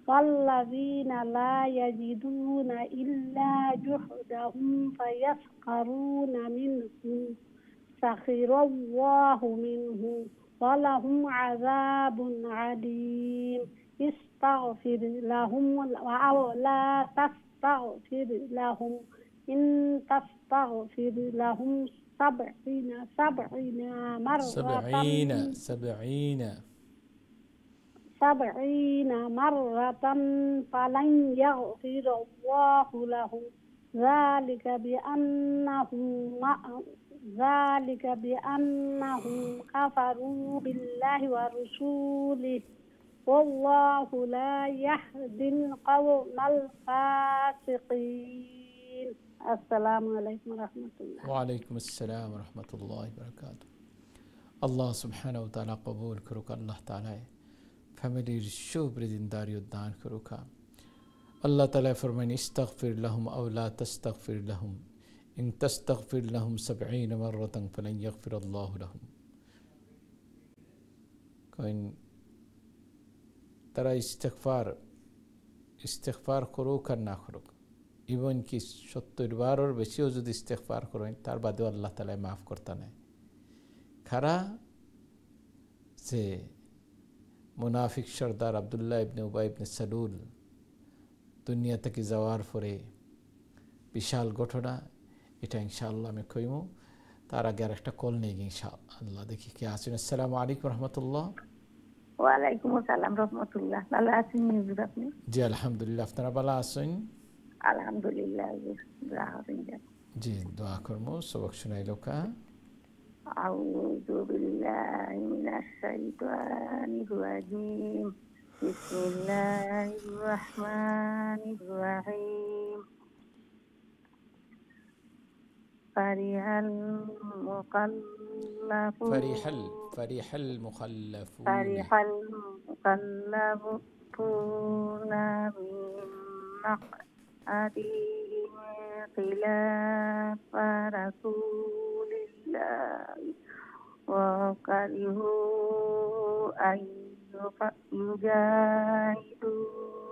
Speaker 7: والذين لا يجدون إلا جهدهم فيسخرون منهم سخر الله منهم ولهم عذاب عليم استغفر لهم أو لا تستغفر لهم إن تستغفر لهم سبعين مرة فلن يغفر الله لهم ذلك بأنهم كفروا بالله ورسوله والله لا يهدي القوم الفاسقين. السلام عليكم ورحمة الله.
Speaker 1: وعليكم السلام ورحمة الله وبركاته. আল্লাহ সুবহানাহু ওয়া তাআলা কবুল করুক। আল্লাহ তাআলা ফ্যামিলির শুভৃদিনদারি উদ্দান করুক। আল্লাহ তাআলা ফরমান ইস্তাগফির লাহুম আও লা তাস্তাগফির লাহুম ইন তাস্তাগফির লাহুম 70 মাররাতান ফালান ইয়াগফিরাল্লাহু লাহুম। কইন তারা ইস্তেগফার করুক আর না করুক, ইভেন কি 70 বারের বেশিও যদি ইস্তেগফার করেন তার বাদেও আল্লাহ তাআলা মাফ করতে নেয়। খারা যে মুনাফিক সর্দার আব্দুল্লাহ ইবনে উবাই ইবনে সালুল দুনিয়া থেকে যাওয়ার পরে বিশাল ঘটনা, এটা ইনশাআল্লাহ আমি কইমু। তার আগে আর একটা কল নেই ইনশাআল্লাহ, দেখি কে আছেন। আসসালামু আলাইকুম রহমতুল্লাহ।
Speaker 5: ওয়ালাইকুম আসসালাম রহমতুল্লাহ। ভালো আছেন হুজুর আপনি?
Speaker 1: জি আলহামদুলিল্লাহ, আপনারা ভালো আছেন?
Speaker 5: আলহামদুলিল্লাহ
Speaker 1: জি, দোয়া করবো। সবক শুনাইলো কা?
Speaker 5: আউযু বিল্লাহি মিনাশ শাইতানির রাজিম। বিসমিল্লাহির রাহমানির রাহিম। ফারিহাল মুকাল্লাফুনা মিন মাকআদিহিম খিলাফা রাসূলিল্লাহি ওয়া কারিহু আইয়ুজাহিদু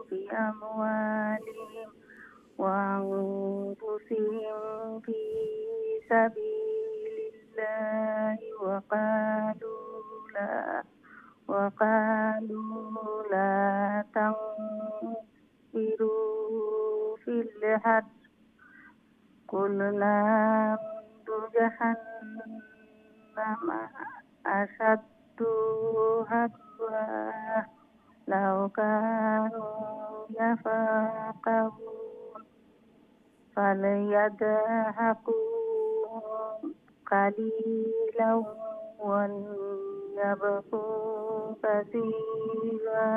Speaker 5: বি আমওয়ালিহিম ওয়া আনফুসিহিম ফি সাবিলিল্লাহি ওয়া qalu la tanfiru fil had qul naru jahannama ashaddu hadwa law kanu yafaqahun falyadhaku qalilan وَلْيَبْكُوا كَثِيرًا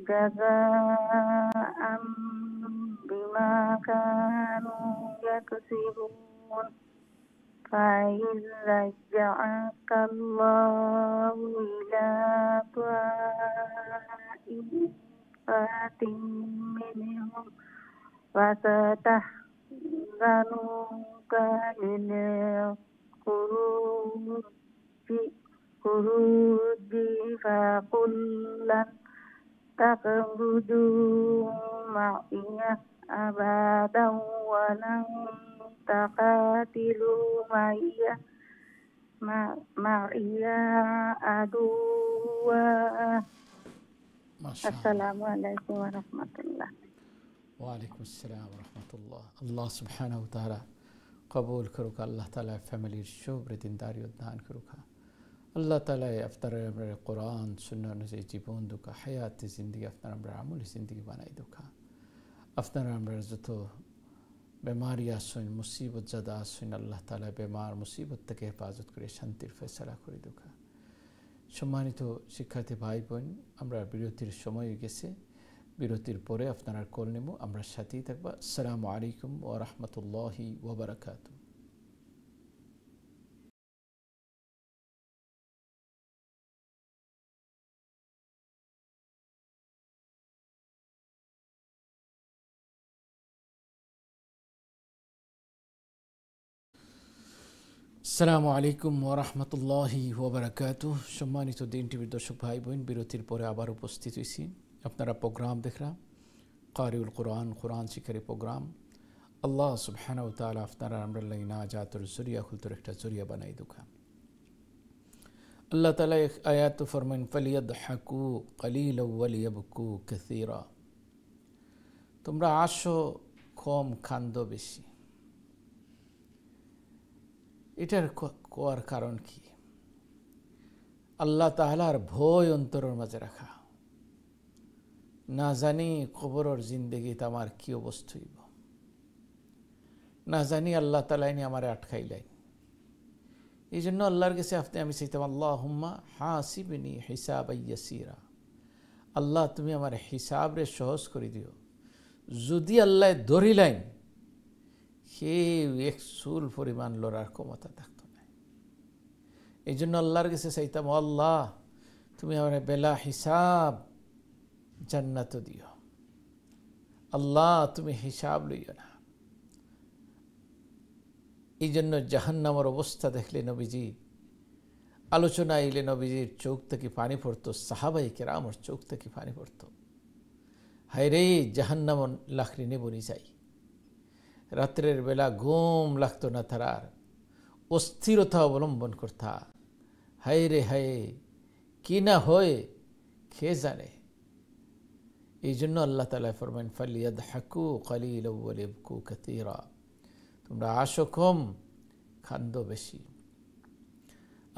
Speaker 5: جَزَاءً بِمَا كَانُوا يَكْسِبُونَ فَإِنْ رَجَعَكَ اللَّهُ إِلَى طَائِفَةٍ مِّنْهُمْ فَسَتَحْزَنُكَ خروج فقل لن تخرجوا معي أبدا ولن تقاتلوا معي عدوا. السلام عليكم ورحمة الله.
Speaker 1: وعليكم السلام ورحمة الله. الله سبحانه وتعالى কবুল করুক। আল্লাহ তাআলা ফ্যামিলির শুভৃদিনদারি উদ্দান করুক। আল্লাহ তাআলা আপনারা আমরা কোরআন সুন্নাহ অনুযায়ী জীবন দুকা হায়াতে জিন্দগি আপনারা আমরা আমলি জিন্দগি বানাই দুকা। আপনারা আমরা যত বেমারি আসুন মুসিবত জাদা আসুন আল্লাহ তাআলা বেমার মুসিবত থেকে হেফাজত করে শান্তির ফয়সালা করে দুকা। সম্মানিত শিক্ষার্থী ভাই বোন, আমরা বিরতির সময় হয়ে গেছে। বিরতির পরে আপনারা কল নেব, আমরা সাথেই থাকবো। আসসালামু আলাইকুম ওয়া রাহমাতুল্লাহি ওয়া বারাকাতুহু। আসসালামু আলাইকুম ওরহমতুল্লাহি ওবরাকাতুহ। সম্মানিত দিন টিভির দর্শক ভাই বোন, বিরতির পরে আবার উপস্থিত হয়েছি। আপনারা প্রোগ্রাম দেখরা কারিউল কোরআন, কোরআন শিকারী প্রোগ্রাম। আল্লাহ সুবহানাহু ওয়া তাআলা আপনারা আমরা লাগি নাজাতুর জরিয়া খুলতর একটা জরিয়া বানাই দুখা। আল্লাহ তাআলা এক আয়াত ফরমান ফালিয়াদহাকু কালিলাও ওয়া লিয়াবকু কাসীরা। তোমরা আসো কম, কান্দো বেশি। এটার কোয়ার কারণ কি? আল্লাহ তাআলার ভয় অন্তরের মাঝে রাখা। না জানি কবরের জিন্দেগিতে আমার কি অবস্থা হইব, না জানি আল্লাহ তাআলা এনে আমারে আটকাইলাই। এই জন্য আল্লাহর কাছে আমি চাইতাম, আল্লাহুম্মা হাসিবনি হিসাবান ইয়াসীরা। আল্লাহ তুমি আমার হিসাবরে সহজ করে দিও। যদি আল্লাহ ধরিলাইন, সে এক চুল পরিমাণ লড়ার ক্ষমতা থাকতো না। এই জন্য আল্লাহর কাছে চাইতাম, আল্লাহ তুমি আমার বেলা হিসাব জান্নাত দিও। আল্লাহ তুমি হিসাব লইও না। এই জন্য জাহান্নামের অবস্থা দেখলে নবীজি আলোচনা আইলে নবীজির চোখ থেকে পানি পড়তো, সাহাবাই কেরামর চোখ থেকে পানি পড়তো। হায় রে, জাহান্নাম লাখরি নেবনি যাই। রাত্রের বেলা ঘুম লাগতো না তারার, অস্থিরতা অবলম্বন করতা। হায় রে হায়, কি না হয় কে জানে। এই জন্য আল্লাহ তাআলা ফরমান ফালিয়াদহাকু কালিলাও ওয়া লিয়াবকু কাসীরা। তোমরা আসো কম, কান্দো বেশি।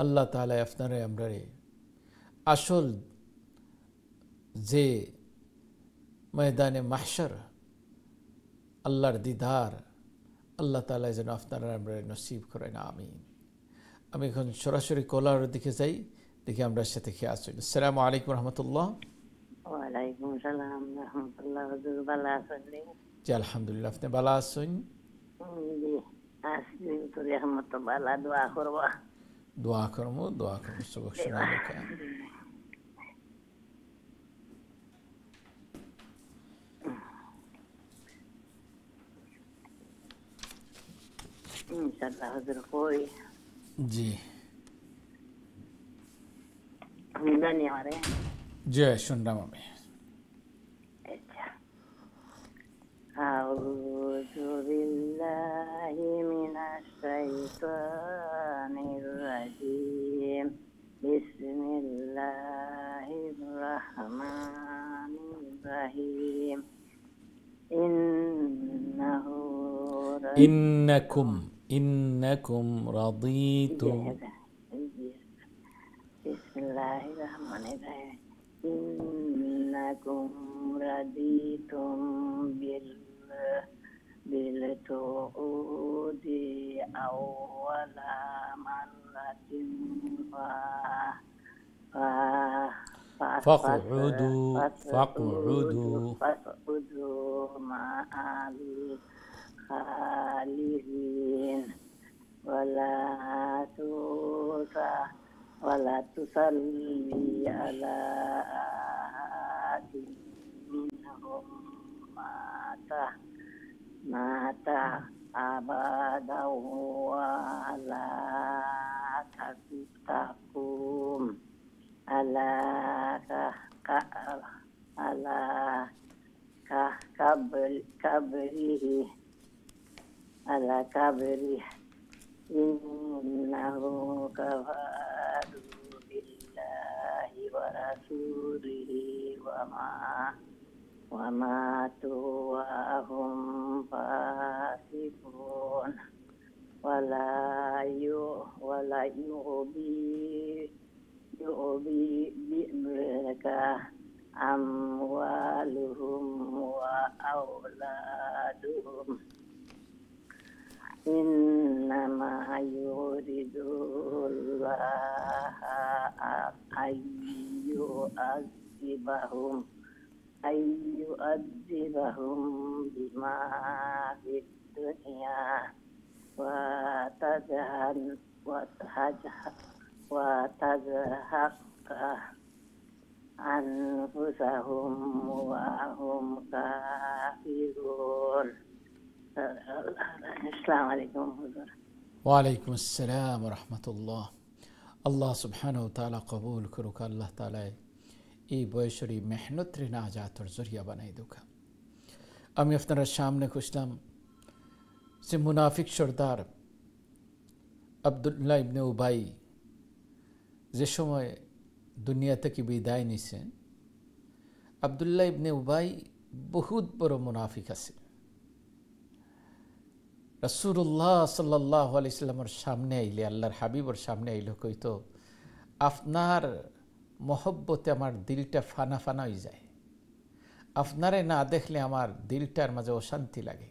Speaker 1: আল্লাহ তাআলা আপনারে আমরারে আসল যে ময়দানে মাহশর, আল্লাহর দিদার, আল্লাহ তাআলা যেন আপনারা আমরা নসিব করেন, আমিন। আমি এখন সরাসরি কলার দিকে যাই, দেখি আমরা সাথে খেয়ে আসছি। আসসালামু আলাইকুম রহমতুল্লাহ।
Speaker 3: ওয়ালাইকুম সালাম রাহমাতুল্লাহ। হুজুর ভালো আছেন?
Speaker 1: জি আলহামদুলিল্লাহ, আপনি ভালো আছেন?
Speaker 3: জি আসলে তো রহমত ভালো। দোয়া করবা।
Speaker 1: দোয়া করবো সবক শোনা লেখা।
Speaker 3: ইনশাআল্লাহ হুজুর কই
Speaker 1: জি
Speaker 3: আমি জানি আমারে।
Speaker 1: জি শুনলাম আমি।
Speaker 3: আচ্ছা, আউযু বিল্লাহি মিনাশ শাইতানির রাজিম। বিসমিল্লাহির রাহমানির রাহিম।
Speaker 1: ইন্নাকুম রাদিতুম।
Speaker 3: বিসমিল্লাহিররহমানিররহিম। ইন্নাকুম রাদিতুম বিল তুউদি আওয়ালা মাররাতিন
Speaker 1: ফাকউদু
Speaker 3: মা'al khalihin wala tusalli ala ahadin minhum mata abadan wala takum ala kabri innahu kafaru billahi wa rasulihi wa matu wa hum fasiqun wala yu'bi amwaluhum wa auladuhum innama yuridullah ayyu'adzibahum bima fid dunya wa tazhaq anfusahum wa hum kafirun. Assalamualaikum.
Speaker 1: ওয়ালাইকুম আসসালাম রহমতুল্লাহ। আল্লাহ সুবহানাহু ওয়া তাআলা কবুল করুক। আল্লাহ তাআলা এই বয়সের মেহনত রে নাজাতর জরিয়া বানাই দুকা। আমি আপনার সামনে খুঁজলাম যে মুনাফিক সর্দার আব্দুল্লাহ ইবনে উবাই যে সময় দুনিয়া থেকে বিদায় নিছে, আব্দুল্লাহ ইবনে উবাই বহুত বড় মুনাফিক আছে। রাসূলুল্লাহ সাল্লাল্লাহু আলাইহি সাল্লামের সামনে আইলে, আল্লাহর হাবিবর সামনে আইলে কইতো, আপনার মহব্বতে আমার দিলটা ফানা ফানা হয়ে যায়, আপনারে না দেখলে আমার দিলটার মাঝে অশান্তি লাগে,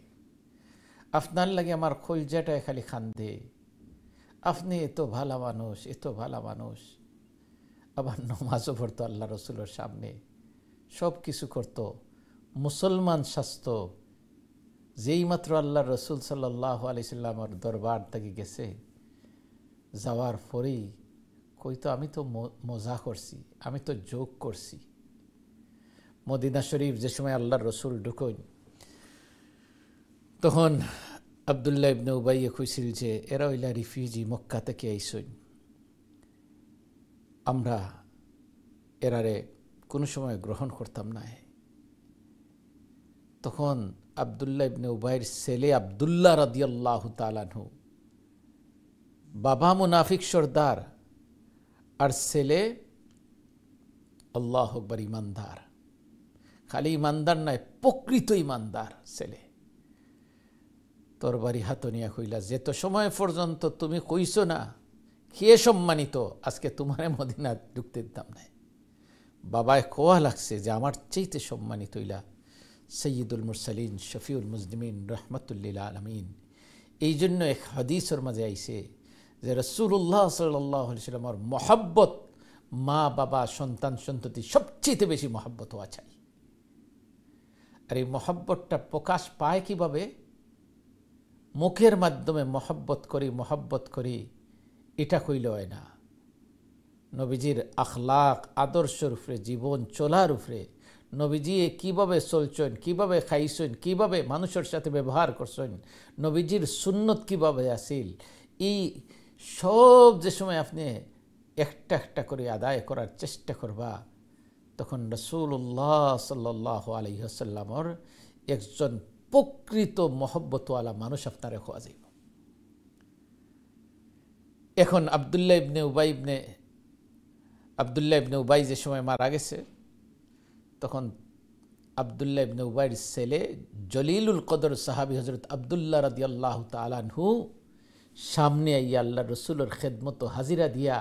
Speaker 1: আপনার লাগে আমার কলজাটায় খালি খান্দে, আপনি এত ভালো মানুষ, এত ভালো মানুষ। আবার নমাজও পড়তো আল্লাহ রসুলের সামনে, সব কিছু করতো, মুসলমান স্বাস্থ্য। যেই মাত্র আল্লাহ রসুল সাল্লাল্লাহু আলাইহি সাল্লামের দরবার থেকে গেছে, যাওয়ার পরেই কইতো, আমি তো মজা করছি, আমি তো যোগ করছি। মদিনা শরীফ যে সময় আল্লাহর রসুল ঢুকইন, তখন আব্দুল্লাহ ইবনে উবাইয়ে কইছিল যে এরা হইলা রিফিউজি, মক্কা থেকে আইসইন, আমরা এরারে কোনো সময় গ্রহণ করতাম না। তখন আব্দুল্লাহ ইবনে উবাইয়ের ছেলে আব্দুল্লাহ রাদিয়াল্লাহু তাআলা আনহু, বাবা মুনাফিক সর্দার আর ছেলে আল্লাহু আকবার ইমানদার, খালি ইমানদার নয়, প্রকৃত ইমানদার ছেলে, তরবারি হাত নিয়া কইলা, যেত সময় পর্যন্ত তুমি কইছো না খেয়ে সম্মানিত, আজকে তোমারে মদিনা ঢুকতে দিতাম না। বাবায় কোয়া লাগছে যে আমার চাইতে সম্মানিত হইলা সৈয়দুল মুরসালিন শফিউল মুজলিমিন রহমতুল্লিল আলমিন। এই জন্য এক হাদিসের মাঝে আইছে যে রাসূলুল্লাহ সাল্লাল্লাহু আলাইহি ওয়াসাল্লামের মহব্বত মা বাবা সন্তান সন্ততি সবচেয়ে বেশি মহব্বত হওয়া চাই। আর এই মহব্বতটা প্রকাশ পায় কিভাবে? মুখের মাধ্যমে মহব্বত করি এটা কইলে হয় না। নবীজির আখলাক আদর্শের উপরে, জীবন চলার উপরে, নবীজি কিভাবে চলছেন, কিভাবে খাইছেন, কিভাবে মানুষের সাথে ব্যবহার করছেন, নবীজির সুন্নত কিভাবে আসিল, এই সব যে সময় আপনি একটা একটা করে আদায় করার চেষ্টা করবা, তখন রাসূলুল্লাহ সাল্লাল্লাহু আলাইহি ওয়াসাল্লামের একজন প্রকৃত মহব্বতওয়ালা মানুষ আপনারে হওয়া যাইব। এখন আব্দুল্লাহ ইবনে উবাই যে সময় মারা গেছে, তখন আব্দুল্লাহ ইবনে উবাইয়ের ছেলে জলিলুল কদর সাহাবী হযরত আব্দুল্লাহ রাদিয়াল্লাহু তাআলা আনহু সামনে আইয়া আল্লাহ রসুলের খেদমত হাজিরা দিয়া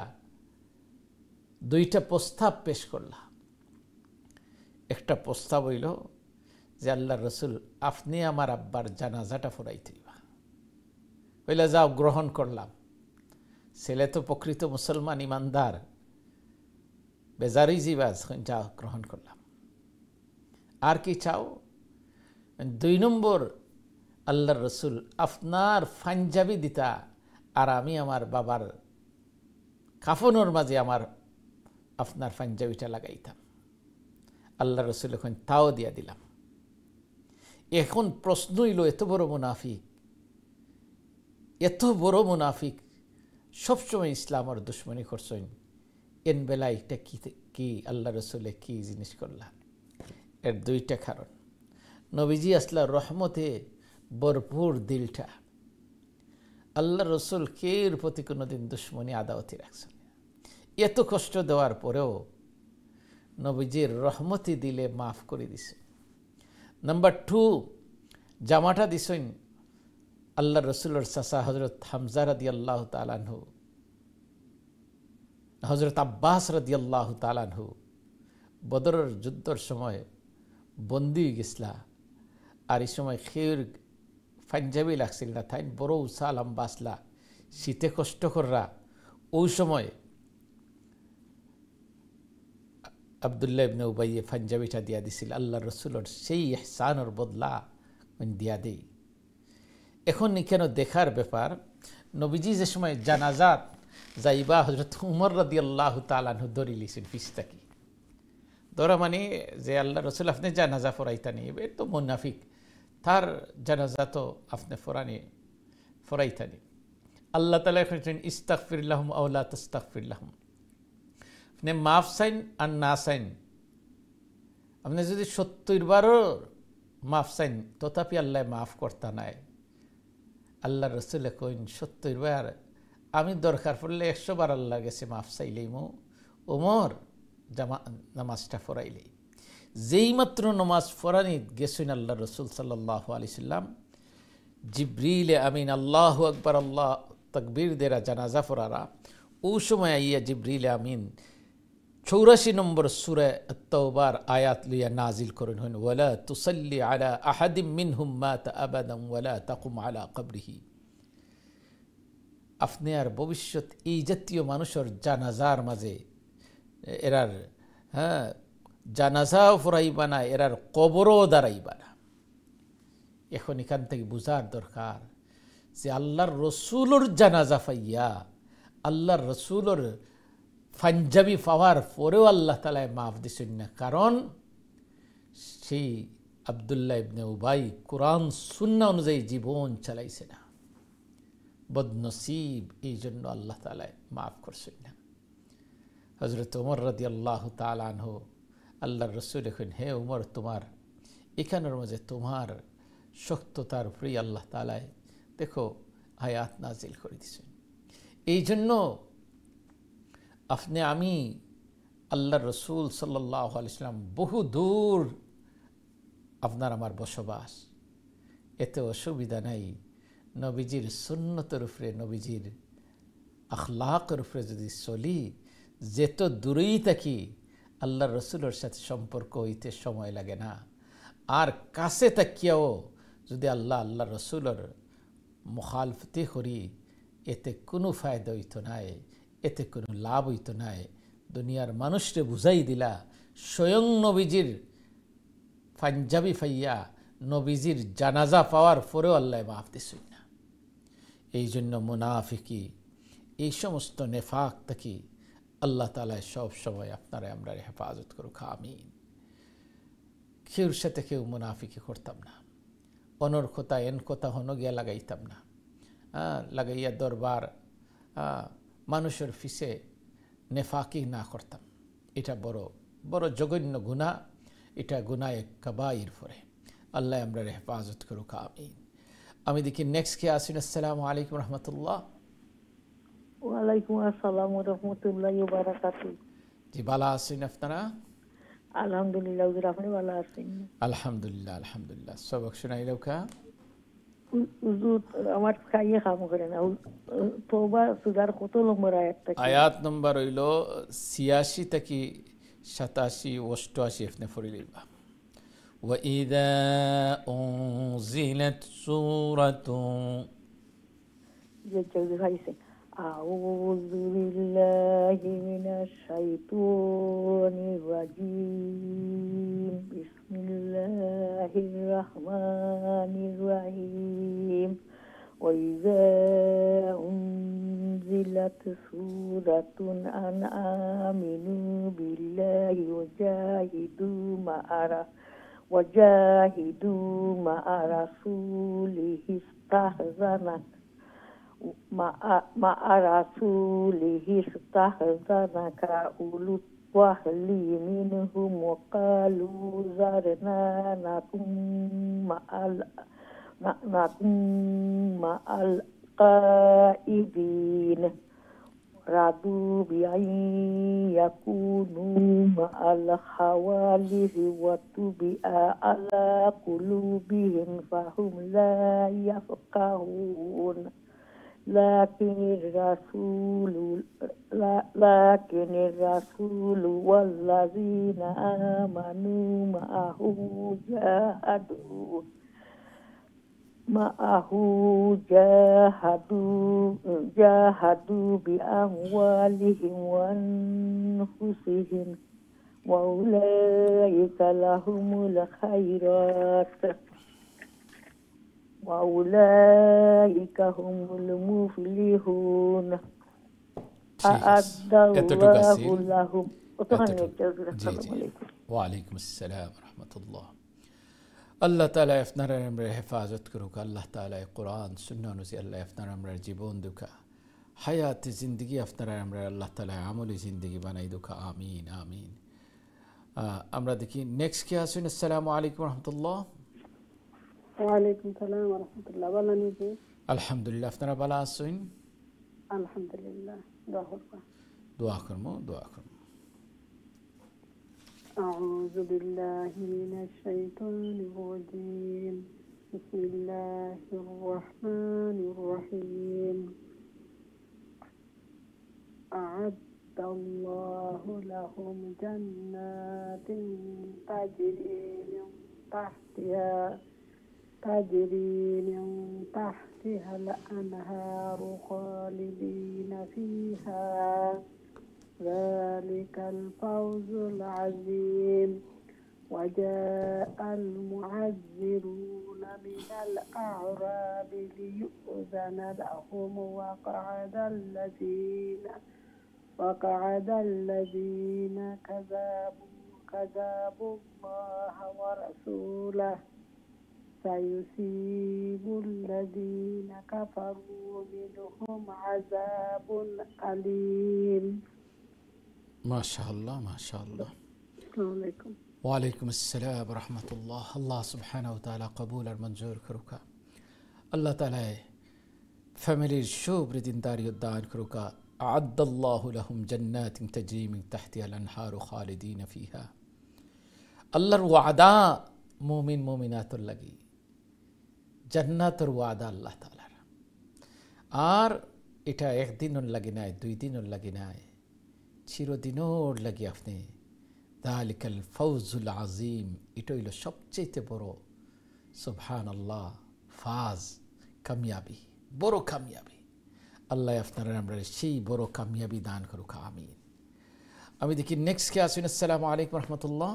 Speaker 1: দুইটা প্রস্তাব পেশ করলা। একটা প্রস্তাব হইল যে আল্লাহ রসুল, আপনি আমার আব্বার জানাজাটা পড়াইতে দিবা। কইলা, যাও, গ্রহণ করলাম। ছেলে তো প্রকৃত মুসলমান ইমানদার, বেজারি জিবাজ, যাও, গ্রহণ করলাম। আর কি চাও? 2 নম্বর, আল্লাহর রসুল আপনার পাঞ্জাবি দিতা, আর আমি আমার বাবার কাফনের মাঝে আপনার পাঞ্জাবিটা লাগাইতাম। আল্লাহ রসুল এখন তাও দিয়া দিলাম। এখন প্রশ্ন হইল, এত বড় মুনাফিক সবসময় ইসলামের দুশ্মনী করছেন, এন বেলা এটা কি আল্লাহ রসুলে কি জিনিস করলাম? এর 2টা কারণ। নবীজি আসলা রহমতে ভরপুর দিলটা, আল্লাহ রসুল কের প্রতি কোনোদিন দুশ্মনী আদাওয়াতি রাখছেন। এত কষ্ট দেওয়ার পরেও নবীজির রহমতি দিলে মাফ করে দিছে। নাম্বার 2, জামাটা দিছেন আল্লাহ রসুলের চাচা হজরত হামজা রাদিয়াল্লাহু তাআলা আনহু, হজরত আব্বাস রাদিয়াল্লাহু তাআলা আনহু বদরের যুদ্ধের সময় বন্দী গেছিলা, আর এই সময় খের পাঞ্জাবি লাগছিল না, তাই বড় উসালাম বাসলা, শীতে কষ্ট কররা। ওই সময় আব্দুল্লাহ ইবনে উবাইয়ে পাঞ্জাবিটা দিয়া দিছিল। আল্লাহ রসুলের সেই ইহসানের বদলা দিয়া দেই। এখন কেন দেখার ব্যাপার, নবীজি যে সময় জানাজাত যাইবা, হযরত উমর রাদিয়াল্লাহু তাআলা আনহু ধরে লিছেন পিছতাকি। ধরা মানে যে আল্লাহ রসুল আপনি জানাজা ফরাইতানি, এ তো মুনাফিক, তার জানাজা তো আপনি ফরাইতানি। আল্লাহ তাআলা বলেছেন ইস্তাগফির লাহুম আও লা তাস্তাগফির লাহুম। আপনি মাফ চাইন আর না চাইন, আপনি যদি 70 বারও মাফ চাইন তথাপি আল্লাহ মাফ করতা নাই। আল্লাহ রসুলে কইন 70 বার, আমি দরকার পড়লে 100 বার আল্লাহর কাছে মাফ চাইলেই ওমর নামাজটা পড়াইলেই। যেই মাত্র নামাজ পড়ানি গেছেন আল্লাহ রসুল সাল্লাল্লাহু আলাইহি সাল্লাম, জিবরিল আমিন আল্লাহু আকবার আল্লাহ তাকবীর দেরা জানাজা পড়ারা, ও সময় আইয়া জিবরিল আমিন 84 নম্বর সূরা আত-তাওবার আয়াত লিয়া নাজিল করেন হন, ওয়ালা তুসাল্লি আলা আহাদিম মিনহুম মাতা আবাদান ওয়ালা তাকুম আলা কবরিহি। আপনি আর ভবিষ্যৎ এই জাতীয় মানুষের জানাজার মাঝে এরার জানাজাও পড়াইবা না, এরার কবরও দাঁড়াইবা না। এখন এখান থেকে বুঝার দরকার যে আল্লাহর রসুলোর জানাজা পাইয়া আল্লাহর রসুলোর পাঞ্জাবি পাওয়ার পরেও আল্লাহ তাআলা মাফ দিছেন না, কারণ সেই আব্দুল্লাহ ইবনে উবাই কোরআন সুন্নাহ অনুযায়ী জীবন চালাইছে না, বদনসিব, এই জন্য আল্লাহ তাআলা মাফ করছেন না। হযরত ওমর রাদিয়াল্লাহু তাআলা আনহু আল্লাহর রসুল এখন, হে ওমর, তোমার এখানের মাঝে তোমার শক্ততার উপরেই আল্লাহ তাআলা দেখো আয়াত নাজিল করে দিয়েছেন। এই জন্য আমি আল্লাহর রসুল সাল্লাল্লাহু আলাইহি সাল্লাম বহু দূর আপনার আমার বসবাস, এতে অসুবিধা নাই। নবীজির সুন্নতের উপরে, নবীজির আখলাকের উপরে যদি চলি, যেত দূরেই থাকি আল্লাহর রসুলের সাথে সম্পর্ক হইতে সময় লাগে না। আর কাছে তাকিয়াও যদি আল্লাহ রসুলের মুখালফতি করি, এতে কোনো ফায়দা হইত নাই, এতে কোনো লাভ হইত নাই। দুনিয়ার মানুষকে বুঝাই দিলা স্বয়ং নবীজির পাঞ্জাবি ফাইয়া নবীজির জানাজা পাওয়ার পরেও আল্লাহ মাফ দিছেন না। এই জন্য মুনাফিকি, এই সমস্ত নেফাক থেকে আল্লাহ তাআলা সব সময় আপনারা আমরা হেফাজত করুক, আমিন। কেউর সাথে কেউ মুনাফিকি করতাম না, অনর কথা এন কথা হন গিয়া লাগাইতাম না, লাগাইয়া দরবার মানুষের ফিসে নেফাকি না করতাম। এটা বড় বড় জঘন্য গুনাহ, এটা গুনায়ে কাবাইর পরে। আল্লাহ আমরা হেফাজত করুক, আমিন। আমি দেখি নেক্সট কে আসেন। আসসালামু আলাইকুম রহমতুল্লাহ।
Speaker 3: ওয়ালাইকুম আসসালাম ওয়া রাহমাতুল্লাহি ওয়া বারাকাতুহু।
Speaker 1: জি, ভালো আছেন আপনারা?
Speaker 3: আলহামদুলিল্লাহ, হুজুর আপনি ভালো আছেন?
Speaker 1: আলহামদুলিল্লাহ আলহামদুলিল্লাহ। সবক শুনাইলেও কা
Speaker 3: হুজুর আমার খাইয়ে কাম করে না। তওবা সুরার কত নম্বর আয়াত থেকে?
Speaker 1: আয়াত নম্বর হইল 86 থেকে 87 88 আপনি পড়ে লইবা। وَإِذَا أُنْزِلَتْ سُورَةٌ
Speaker 3: أعوذ بالله من الشيطان الرجيم بسم الله الرحمن الرحيم وإذا أنزلت سورة أن آمنوا بالله وجاهدوا مع رسوله استحزنك أولو الطول منهم وقالوا ذرنا نكن مع القائدين رضوا بأن يكونوا مع الخوالف وطبع على قلوبهم فهم لا يفقهون لكن الرسول والذين آمنوا معه جاهدوا بأموالهم وأنفسهم وأولئك لهم الخيرات وأولئك هم المفلحون أعد الله لهم.
Speaker 1: ওয়ালাইকুম আসসালাম রহমতুল্লাহ। আল্লাহ তাআলা আপনার আমরা হেফাজত করুক। আল্লাহ তাআলা কোরআন সুন্নাহ অনুযায়ী আল্লাহ আপনার আমরা জীবন দুকা হায়াতে জিন্দগি আপনারা আমরা আল্লাহ তাআলা আমলি জিন্দগি বানাই দুকা। আমিন আমিন। আমরা দেখি নেক্সট কে আছেন। আসসালামু আলাইকুম রহমতুল্লাহ।
Speaker 7: ওয়ালাইকুম সালাম ওয়া রাহমাতুল্লাহ। ভালো আছেন?
Speaker 1: আলহামদুলিল্লাহ। আপনারা ভালো আছেন?
Speaker 7: আলহামদুলিল্লাহ। দোয়া করবা।
Speaker 1: দোয়া করবো দোয়া করবো।
Speaker 7: أعوذ بالله من الشيطان الرجيم. بسم الله الرحمن الرحيم. أعد الله لهم جنات تجري من تحتها الأنهار خالدين فيها ذلك الفوز العظيم. وجاء المعذرون من الأعراب ليؤذن لهم وقعد الذين كذبوا الله ورسوله سيصيب الذين كفروا منهم عذاب أليم.
Speaker 1: ما شاء الله ما شاء الله.
Speaker 7: السلام عليكم.
Speaker 1: ওয়ালাইকুম আসসালাম রহমতুল্লাহ। আল্লাহ সুবহানাহু ওয়া তাআলা কবুল আর মঞ্জুর করুকা। আল্লাহ তাআলা ফ্যামিলির শুভৃদিনদারি দান করুকা। আ'আদ্দাল্লাহু লাহুম জান্নাতিন তাজরি মিন তাহতিহা আল-আনহারু খালিদিনা ফিহা। আল্লাহর ওয়াদা মুমিন মুমিনাতুর লাগি জান্নাতের ওয়াদা আল্লাহ তাআলার। আর এটা একদিনের লাগি নাই, দুই দিনের লাগি নাই, চিরদিনের লাগি আপনি যালিকাল ফাউজুল আজিম। এটা হইল সবচেয়ে বড় সুবহানাল্লাহ ফাজ কামিয়াবি, বড় কামিয়াবি। আল্লাহ আপনারা আমরা সেই বড় কামিয়াবি দান করুক। আমিন। আমি দেখি নেক্সট কে আসুন। আসসালামু আলাইকুম রহমতুল্লাহ।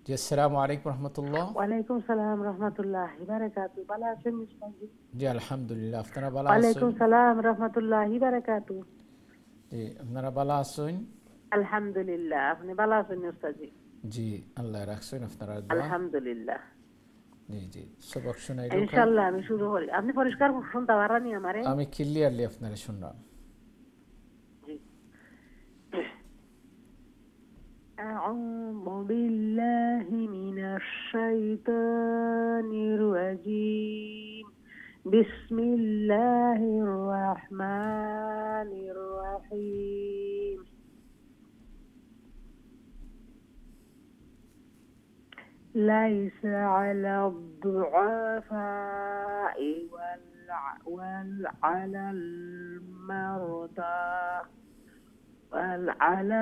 Speaker 1: জি আসসালামু আলাইকুম রহমতুল্লাহ।
Speaker 3: ওয়ালাইকুম সালাম রহমতুল্লাহি বারাকাতু। ভালো আছেন মুস্তাজি?
Speaker 1: জি আলহামদুলিল্লাহ। আপনারা ভালো আছেন?
Speaker 3: ওয়ালাইকুম সালাম রহমতুল্লাহি বারাকাতু।
Speaker 1: জি আপনারা ভালো আছেন?
Speaker 3: আলহামদুলিল্লাহ। আপনি ভালো আছেন মুস্তাজি?
Speaker 1: জি আল্লাহ রাখছেন আপনারা দোয়া।
Speaker 3: আলহামদুলিল্লাহ।
Speaker 1: জি জি সবক শুনাই
Speaker 3: ইনশাআল্লাহ আমি শুরু করি। আপনি পরিষ্কার শুনতে পারানি আমারে?
Speaker 1: আমি ক্লিয়ারলি আপনারা শুনলাম।
Speaker 3: জি। أعوذ بالله من الشيطان الرجيم. بسم الله الرحمن الرحيم. ليس على الضعفاء وعلى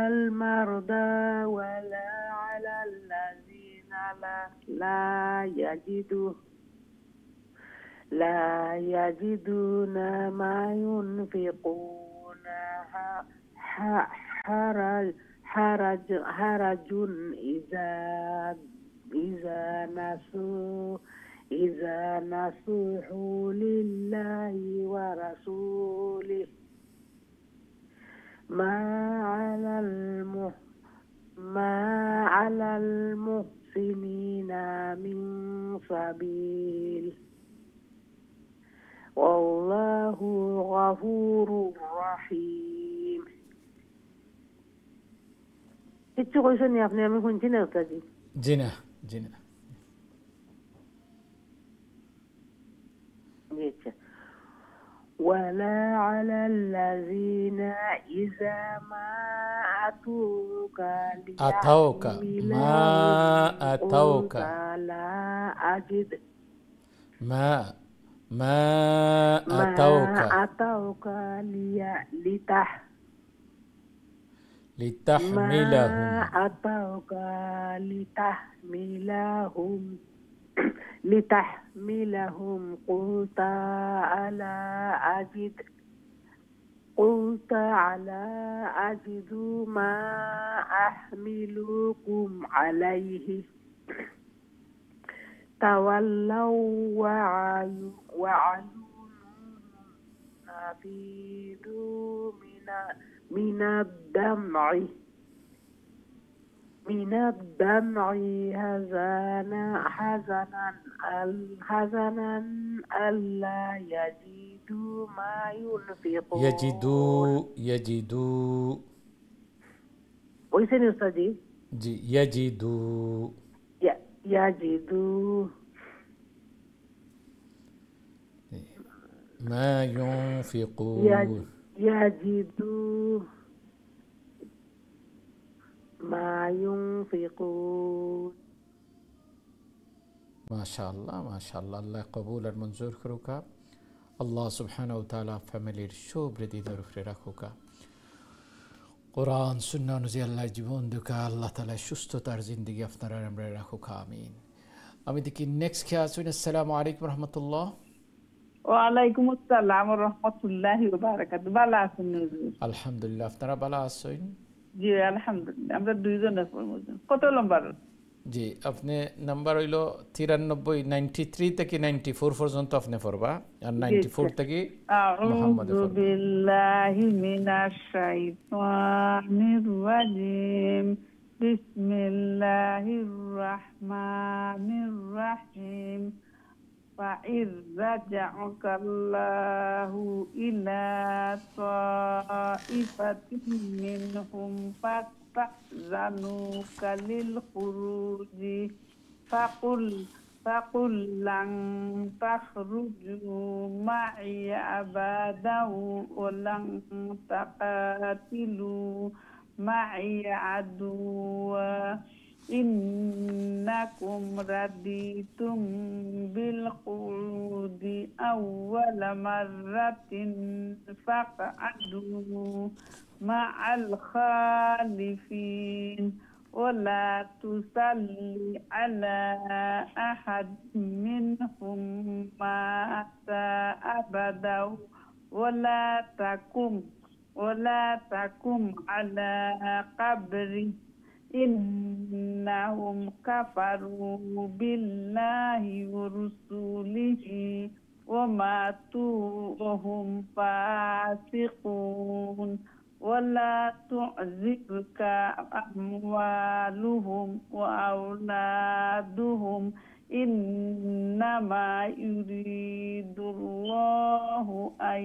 Speaker 3: المرضى ولا على الذين لا يجدون ما ينفقون حرج إذا نصحوا لله ورسوله ما على المحسنين من سبيل والله غفور رحيم. কিচ্ছু কইছেন নি আপনি? আমি শুনছি না উস্তাদি।
Speaker 1: জি না জি না।
Speaker 3: ولا على الذين إذا ما أتوك لا أجد
Speaker 1: ما أتوك
Speaker 3: لتحملهم قلت على أجد ما أحملكم عليه تولوا وعيونهم نفيض من الدمع
Speaker 2: من الدمع حزنا ألا يجدوا ما ينفقون.
Speaker 1: يجدوا
Speaker 2: ويسني أستاذي
Speaker 1: जी يجدوا
Speaker 2: يجدوا
Speaker 1: ما ينفقون
Speaker 2: يجدوا ما ينفقون.
Speaker 1: ما شاء الله الله قبول المنظور كروكا الله سبحانه وتعالى فاميلير شوب ردي دورفري راكوكا قرآن سنة نزي الله جيبون دوكا الله تعالى شستو تار زندگي افتنار امري راكوكا آمين. আমি দেখি নেক্সট কে আসুন। আসসালামু আলাইকুম রহমতুল্লাহ।
Speaker 8: ওয়ালাইকুম আসসালাম রহমতুল্লাহি ওয়া বারাকাতুহু। ভালো আছেন হুজুর?
Speaker 1: আলহামদুলিল্লাহ, আপনারা ভালো আছেন?
Speaker 8: জি আলহামদুলিল্লাহ, আমরা দুইজনে পড়ব। কত নম্বর?
Speaker 1: জি আপনি নাম্বার হইল 93 93 থেকে 94 পর্যন্ত আপনি পড়বা, আর 94 থেকে মুহাম্মদ
Speaker 8: আউযু বিল্লাহি মিনাশ শাইতানির রাজিম। বিসমিল্লাহির রাহমানির রাহিম। فَإِذْ رَجَعَكَ اللَّهُ إِلَى طَائِفَةٍ مِّنْهُمْ فَاسْتَأْذَنُوكَ لِلْخُرُوجِ فَقُلْ لَنْ تَخْرُجُوا مَعِيَ أَبَدًا وَلَنْ تُقَاتِلُوا مَعِيَ عَدُوًّا إنكم رضيتم بالقعود أول مرة فاقعدوا مع الخالفين ولا تصلي على أحد منهم مات أبدا ولا تقم على قبره إنهم كفروا بالله ورسوله وماتوا وهم فاسقون ولا تعجبك أموالهم وأولادهم إنما يريد الله أن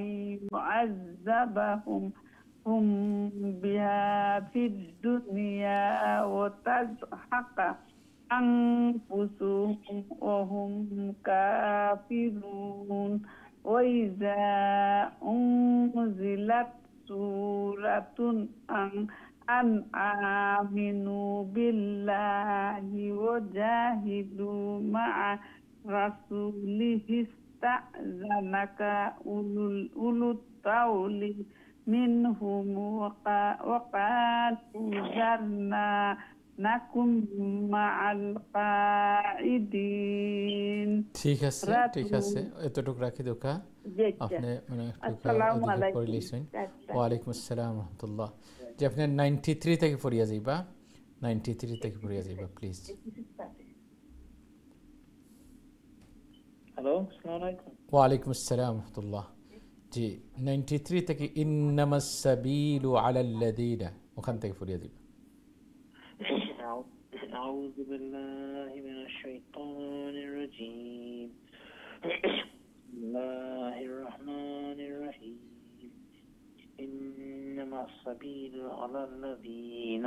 Speaker 8: يعذبهم هم بها في الدنيا وتزهق أنفسهم وهم كافرون وإذا أنزلت سورة أن آمنوا بالله وجاهدوا مع رسوله استأذنك أولو الطول منهم وقالوا ذرنا نكن مع القاعدين।
Speaker 1: ঠিক আছে এতটুকু রাখি দোকা আপনি মানে
Speaker 8: আসসালামু আলাইকুম।
Speaker 1: ওয়ালাইকুম আসসালাম রাহমাতুল্লাহ। যে আপনি 93 থেকে পড়িয়া যাইবা, 93 থেকে পড়িয়া যাইবা প্লিজ।
Speaker 9: হ্যালো আসসালামু আলাইকুম।
Speaker 1: ওয়ালাইকুম আসসালাম রাহমাতুল্লাহ। জি 93 থেকে ইন্নামাস সাবিলু আলাল্লাযীনা, ওখান থেকে পড়িয়া দিবা।
Speaker 9: أعوذ بالله من الشيطان الرجيم. بسم الله الرحمن الرحيم. إنما السبيل على الذين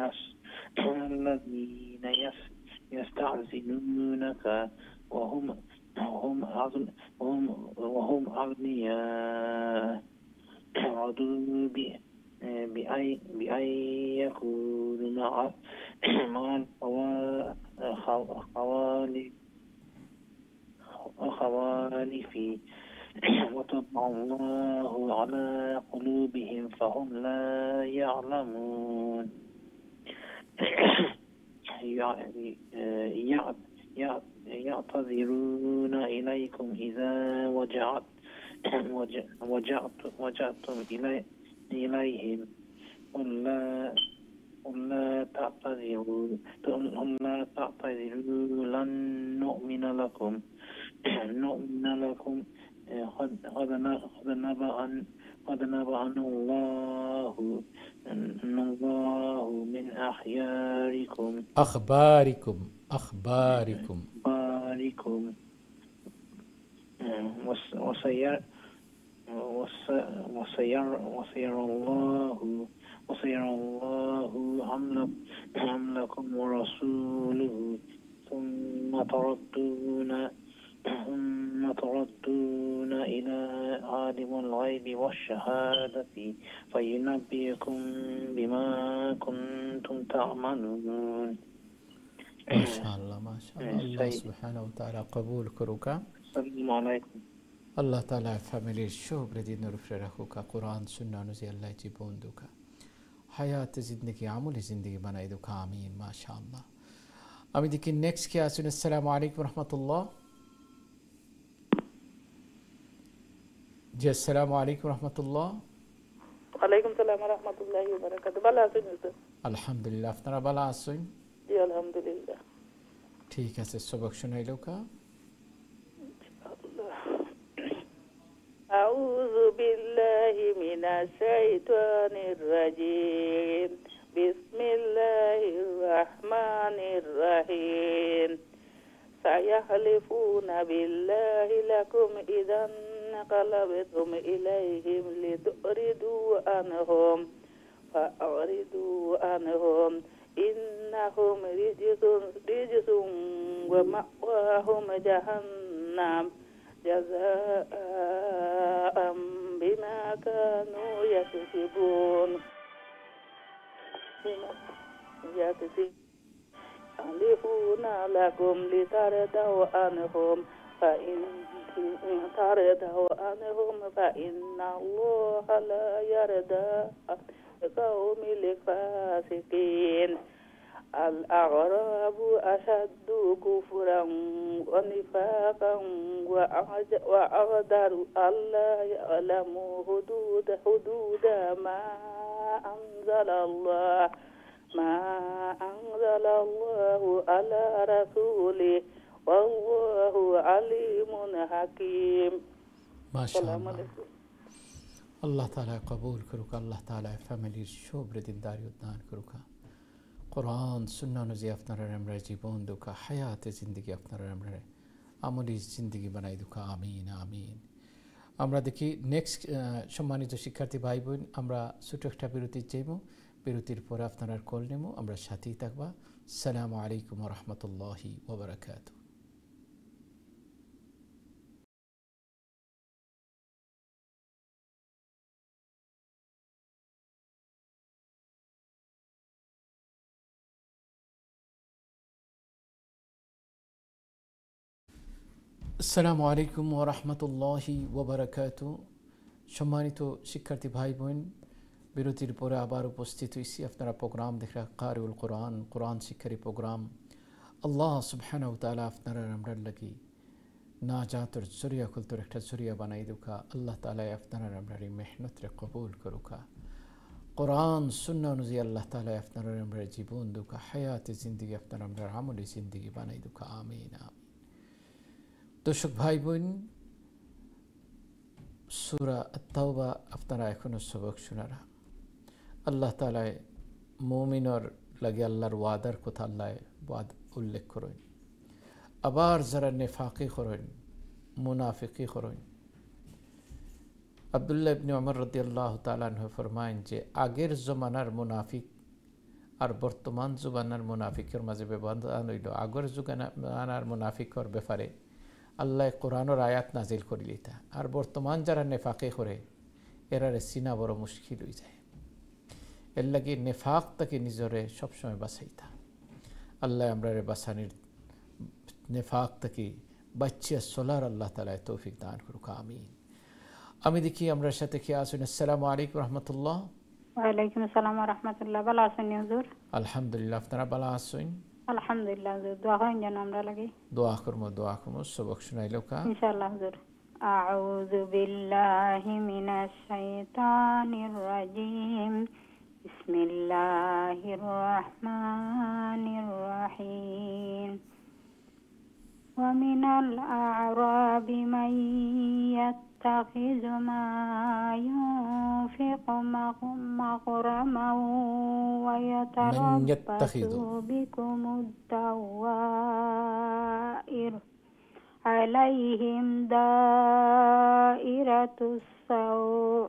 Speaker 9: يستعذنونك وهم أغنياء رضوا بأن يكونوا مع الخوالف وطبع الله على قلوبهم فهم لا يعلمون. يعتذرون إليكم إذا وجعتم إليهم قل لا تعتذروا لن نؤمن لكم قد نبأنا الله الله من أخياركم
Speaker 1: أخباركم
Speaker 9: باركم وسير وسير الله عملكم ورسوله ثم تردون إلى عالم الغيب والشهادة فينبئكم بما كنتم تعملون.
Speaker 1: ما شاء الله الله سبحانه وتعالى قبول كروكا.
Speaker 9: السلام عليكم.
Speaker 1: الله تعالى فاميلي شو بردين نرفر رخوكا قرآن سنة نزي الله جيبون دوكا حياة زندگی عمل زندگی بنای دوكا آمين ما شاء الله. আমি দেখি নেক্সট কে আছেন। আসসালামু আলাইকুম রহমতুল্লাহ। জি আসসালামু আলাইকুম রহমতুল্লাহ।
Speaker 6: ওয়ালাইকুম সালাম ওয়া রাহমাতুল্লাহি ওয়া বারাকাতুহু। ভালো আছেন হুজুর?
Speaker 1: আলহামদুলিল্লাহ, আপনারা ভালো আছেন?
Speaker 6: জি আলহামদুলিল্লাহ।
Speaker 1: ঠিক আছে, সবক শুনাইলো কা।
Speaker 6: আউযু বিল্লাহি মিনাশ শাইতানির রাজীম। বিসমিল্লাহির রাহমানির রাহিম। সায়াহলিফুনা বিল্লাহি লাকুম ইযান نقلبتم إليهم لتعرضوا عنهم فأعرضوا عنهم إنهم رجس ومأواهم جهنم جزاء بما كانوا يكسبون. يحلفون لكم لترضوا عنهم فإن ترضوا عنهم فإن الله لا يرضى عن القوم الفاسقين. الأعراب أشد كفرا ونفاقا وأقدر ألا يعلموا حدود ما أنزل الله على رسوله والله عليم حكيم.
Speaker 1: ما شاء الله. الله تعالى قبول كروك. الله تعالى فاميلي شو بردين داري ودان كروكا. قرآن سنة نزي أفنر رمرا جيبون دوكا حياة زندگي أفنر رمرا আমলি জিন্দিগি বানাই দুকা। আমিন আমিন। আমরা দেখি নেক্সট সম্মানিত শিক্ষার্থী ভাই বোন, আমরা ছোট একটা বিরতি চাইব। বিরতির পরে আপনার কল নেব, আমরা সাথেই থাকবা। আসসালামু আলাইকুম ওয়া রাহমাতুল্লাহি ওয়া বারাকাতুহু। আসসালামু আলাইকুম ওয়া রাহমাতুল্লাহি ওয়া বারাকাতুহু। সম্মানিত শিক্ষার্থী ভাই বোন, বিরতির পরে আবার উপস্থিত হয়েছি। আপনারা প্রোগ্রাম দেখরা কারিউল কোরআন, কোরআন শিক্ষারী প্রোগ্রাম। আল্লাহ সুবহানাহু ওয়া তাআলা আপনারা আমরা লাগি না জাতর জরিয়া খুলতর একটা জরিয়া বানাই দুকা। আল্লাহ তাআলা আপনারা আমরা মেহনত রে কবুল করুকা। কোরআন সুন্নাহ অনুযায়ী আল্লাহ তাআলা আপনারা আমরা জীবন দুকা, হায়াতে জিন্দেগি আপনারা আমরা আমলি জিন্দেগি বানাই দুকা। আমিন আমিন। দর্শক ভাই বোন, সূরা আত-তাওবা আপনারা এখনো সবক শোনারা। আল্লাহ তাআলা মুমিনর লাগে আল্লাহর ওয়াদার কথা আল্লাহ ওয়াদ উল্লেখ করেন। আবার যারা নেফাকি করেন, মুনাফিকি করেন, আব্দুল্লাহ ইবনে উমর রাদিয়াল্লাহু তাআলা আনহু ফরমায়েন যে আগের জমানার মুনাফিক আর বর্তমান জমানার মুনাফিকের মাঝে ব্যবধান হইল। আগের জমানার মুনাফিকর ব্যাপারে আল্লাহ কোরআনের আয়াত নাজিল করিলিতা, আর বর্তমান যারা নেফাকে করে এরারে চিনা বড় মুশকিল হয়ে যায়। এর লাগে নেফাক তাকে নিজরে সবসময় বাঁচাইতা। আল্লাহ আমরা বাঁচানির নেফাক তাকে বাচ্চা সোলার আল্লাহ তাআলা তৌফিক দান করুক। আমিন। আমি দেখি আমরা সাথে কে আছেন। আসসালামু আলাইকুম রহমতুল্লাহ।
Speaker 7: ওয়ালাইকুম আসসালাম ওয়া রাহমাতুল্লাহ। ভালো আছেন হুজুর?
Speaker 1: আলহামদুলিল্লাহ, আপনারা ভালো আছেন?
Speaker 7: আলহামদুলিল্লাহ হুজুর। দোয়া করেন যেন আমরা লাগি।
Speaker 1: দোয়া করবো। সবক শুনাইলো কা
Speaker 7: ইনশাআল্লাহ হুজুর। আউযু বিল্লাহি মিনাশ শাইতানির রাজীম। বিসমিল্লাহির রাহমানির রাহিম। ومن الأعراب من
Speaker 5: يتخذ ما ينفق مغرما ويتربص بكم الدوائر عليهم دائرة السوء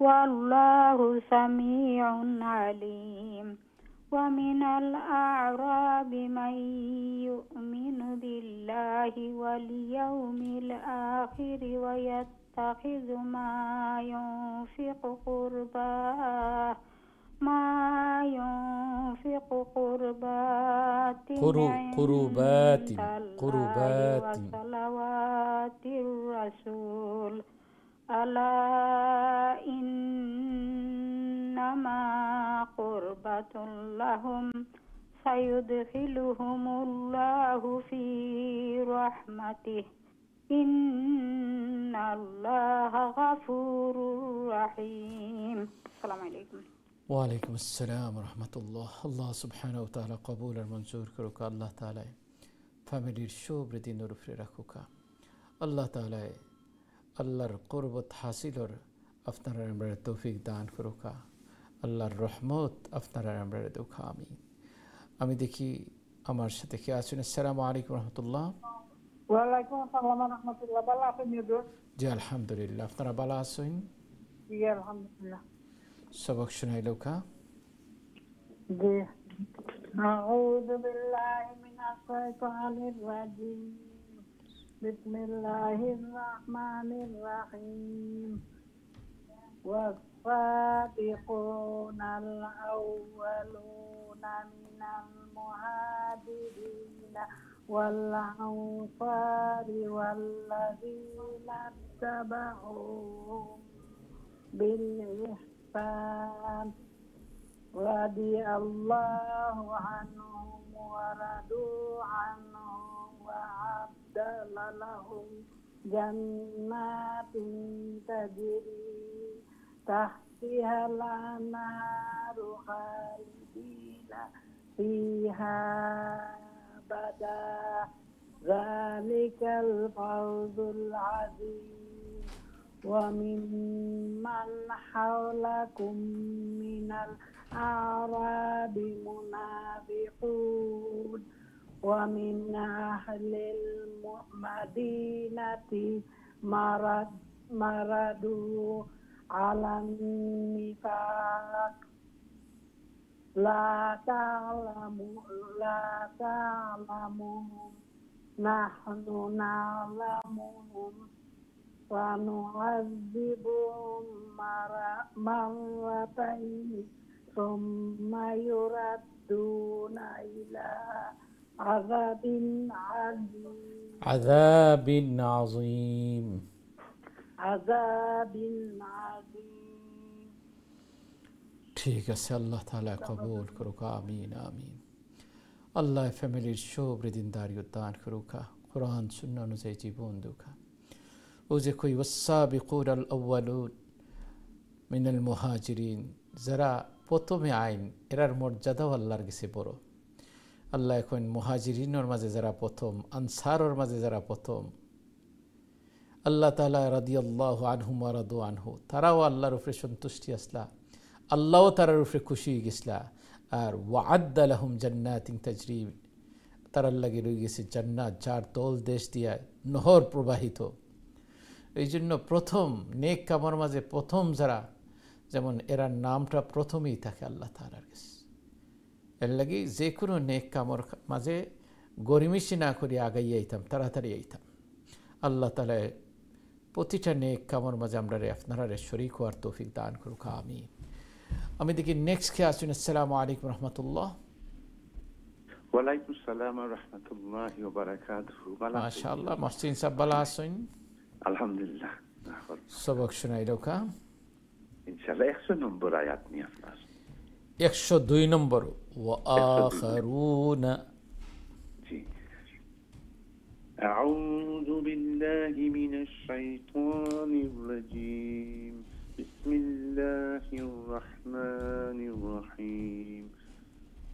Speaker 5: والله سميع عليم ومن الأعراب من يؤمن بالله واليوم الآخر ويتخذ ما ينفق قربات
Speaker 1: قربات
Speaker 5: وصلوات الرسول ألا إنما قربة لهم سيدخلهم الله في رحمته إن الله غفور رحيم. السلام عليكم.
Speaker 1: ওয়ালাইকুম আসসালাম রহমতুল্লাহ। আল্লাহ সুবহানাহু ওয়া তাআলা কবুল আর মঞ্জুর করুক। আল্লাহ তাআলা ফ্যামিলির শুভৃদ্ধি নুরফে রাখুক। আল্লাহ তাআলা আল্লাহর কুরবত হাসিলর আপনারা আমরা তৌফিক দান করুক। আল্লাহর রহমত আপনারা আমরা দুঃখ আমিন। আমি দেখি আমার সাথে কে আছেন। আসসালামু আলাইকুম রহমতুল্লাহ।
Speaker 8: ওয়ালাইকুম আসসালাম রাহমাতুল্লাহ। ভালো আছেন হুজুর?
Speaker 1: জি আলহামদুলিল্লাহ। আপনারা ভালো আছেন?
Speaker 8: জি আলহামদুলিল্লাহ।
Speaker 1: সবক শুনাইলো কা?
Speaker 8: জি। আউযু বিল্লাহি মিনাশ শাইতানির রাজিম। বিসমিল্লাহির রাহমানির রাহিম। ওয়াস-সাবিকুনাল আউওয়ালুনা মিনাল মুহাজিরিনা ওয়াল আনসারি ওয়াল্লাযীনা তাবাউহুম বিল ইহসান রাদিয়াল্লাহু আনহুম ওয়া রাদু আনহু ওয়া a'adda lahum jannatin tajri tahtihal anharu khalidina fiha abada zalikal fawzul azim wa mimman hawlakum minal a'rabi munafiqun wa min ahlil madinati maradu alan nifaq la ta'lamuhum nahnu na'lamuhum wa nu'adzibuhum marrataini thumma yuradduna ila azabin
Speaker 1: azim ঠিক আছে। আল্লাহ তাআলা কবুল করুক। আমিন আমিন। আল্লাহ ফ্যামিলির শুভৃদ্দিনদারি দান করুক। কোরআন সুন্নাহ অনুযায়ী জীবন দুক। ও যে কই ওয়াস-সাবিকুনাল আউওয়ালুন মিনাল মুহাজিরিন, যারা প্রথমে আইন এরার মর্যাদাও আল্লাহর কাছে বড়। আল্লাহ এখন মুহাজিরিনের মাঝে যারা প্রথম, আনসারের মাঝে যারা প্রথম, আল্লাহ তাআলা রাদিয়াল্লাহু আনহুম ওয়া রাদু আনহু, তারাও আল্লাহর উপরে সন্তুষ্টি আসলা, আল্লাহও তারার উপরে খুশি হয়ে গেছিলা। আর ওয়া'আদ্দা লাহুম জান্নাতিন তাজরি, তারার লাগে রয়ে গেছে জান্নাত যার তল দেশ দিয়া নহর প্রবাহিত। এই জন্য প্রথম নেক কামের মাঝে প্রথম যারা, যেমন এরা নামটা প্রথমেই থাকে আল্লাহ তাআলার কাছে। এর লাগি যে কোনো নেক কামের মাঝে গরিমিশি না করি আগাই আইতাম, তাড়াতাড়ি আইতাম। আল্লাহ তাআলা প্রতিটা নেক কামের মাঝে আমরা আপনারা শরীক হওয়ার তৌফিক দান করুক। আমিন। আমি দেখি নেক্সট কে আসুন। আসসালামু আলাইকুম রহমতুল্লাহ।
Speaker 10: ওয়ালাইকুম আসসালাম ওয়া রাহমাতুল্লাহি ওয়া বারাকাতুহু।
Speaker 1: মাশাআল্লাহ। মহসিন সাহেব ভালো আছেন?
Speaker 10: আলহামদুলিল্লাহ।
Speaker 1: সবক শুনাইলো কা?
Speaker 10: ইনশাআল্লাহ 100 নম্বর আয়াত নিয়ে আপনার
Speaker 1: 102 নম্বর ওয়া আখারুনা।
Speaker 10: জি। আউযু বিল্লাহি মিনাশ শাইতানির রাজীম। বিসমিল্লাহির রাহমানির রাহিম।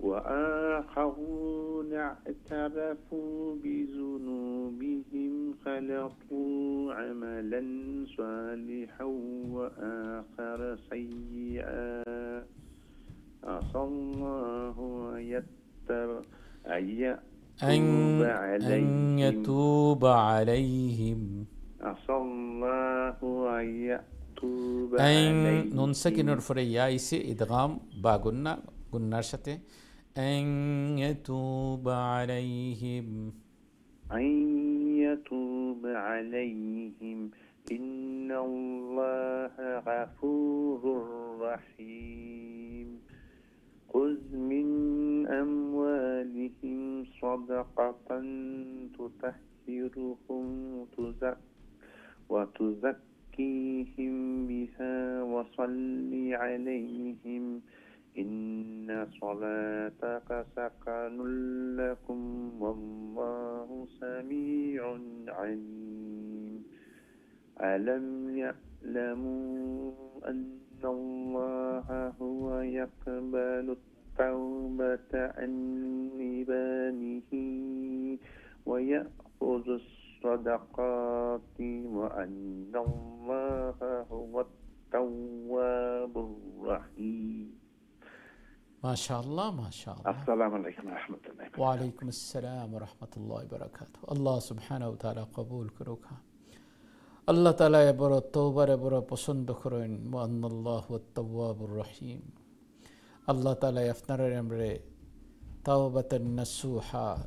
Speaker 10: وآخرون اعترفوا بذنوبهم خلقوا عملا صالحا وآخر سيئا عسى الله
Speaker 1: أن يتوب عليهم
Speaker 10: عسى الله أن يتوب
Speaker 1: أن
Speaker 10: عليهم
Speaker 1: نون سكن الفريا يسي إدغام باغنا قلنا شتى أن يتوب عليهم
Speaker 10: أن يتوب عليهم إن الله غفور رحيم خذ من أموالهم صدقة تطهرهم وتزكيهم بها وصل عليهم إن صلاتك سكن لكم والله سميع عليم ألم يعلموا أن الله هو يقبل التوبة عن عباده ويأخذ الصدقات وأن الله هو التواب الرحيم.
Speaker 1: ما شاء الله ما شاء الله.
Speaker 10: السلام عليكم ورحمة الله وبركاته.
Speaker 1: وعليكم السلام ورحمة الله وبركاته. الله سبحانه وتعالى قبول كروكا. الله تعالى يبرو التوبة يبرو پسند كرين وأن الله هو التواب الرحيم. الله تعالى يفتر يمري توبة النسوحة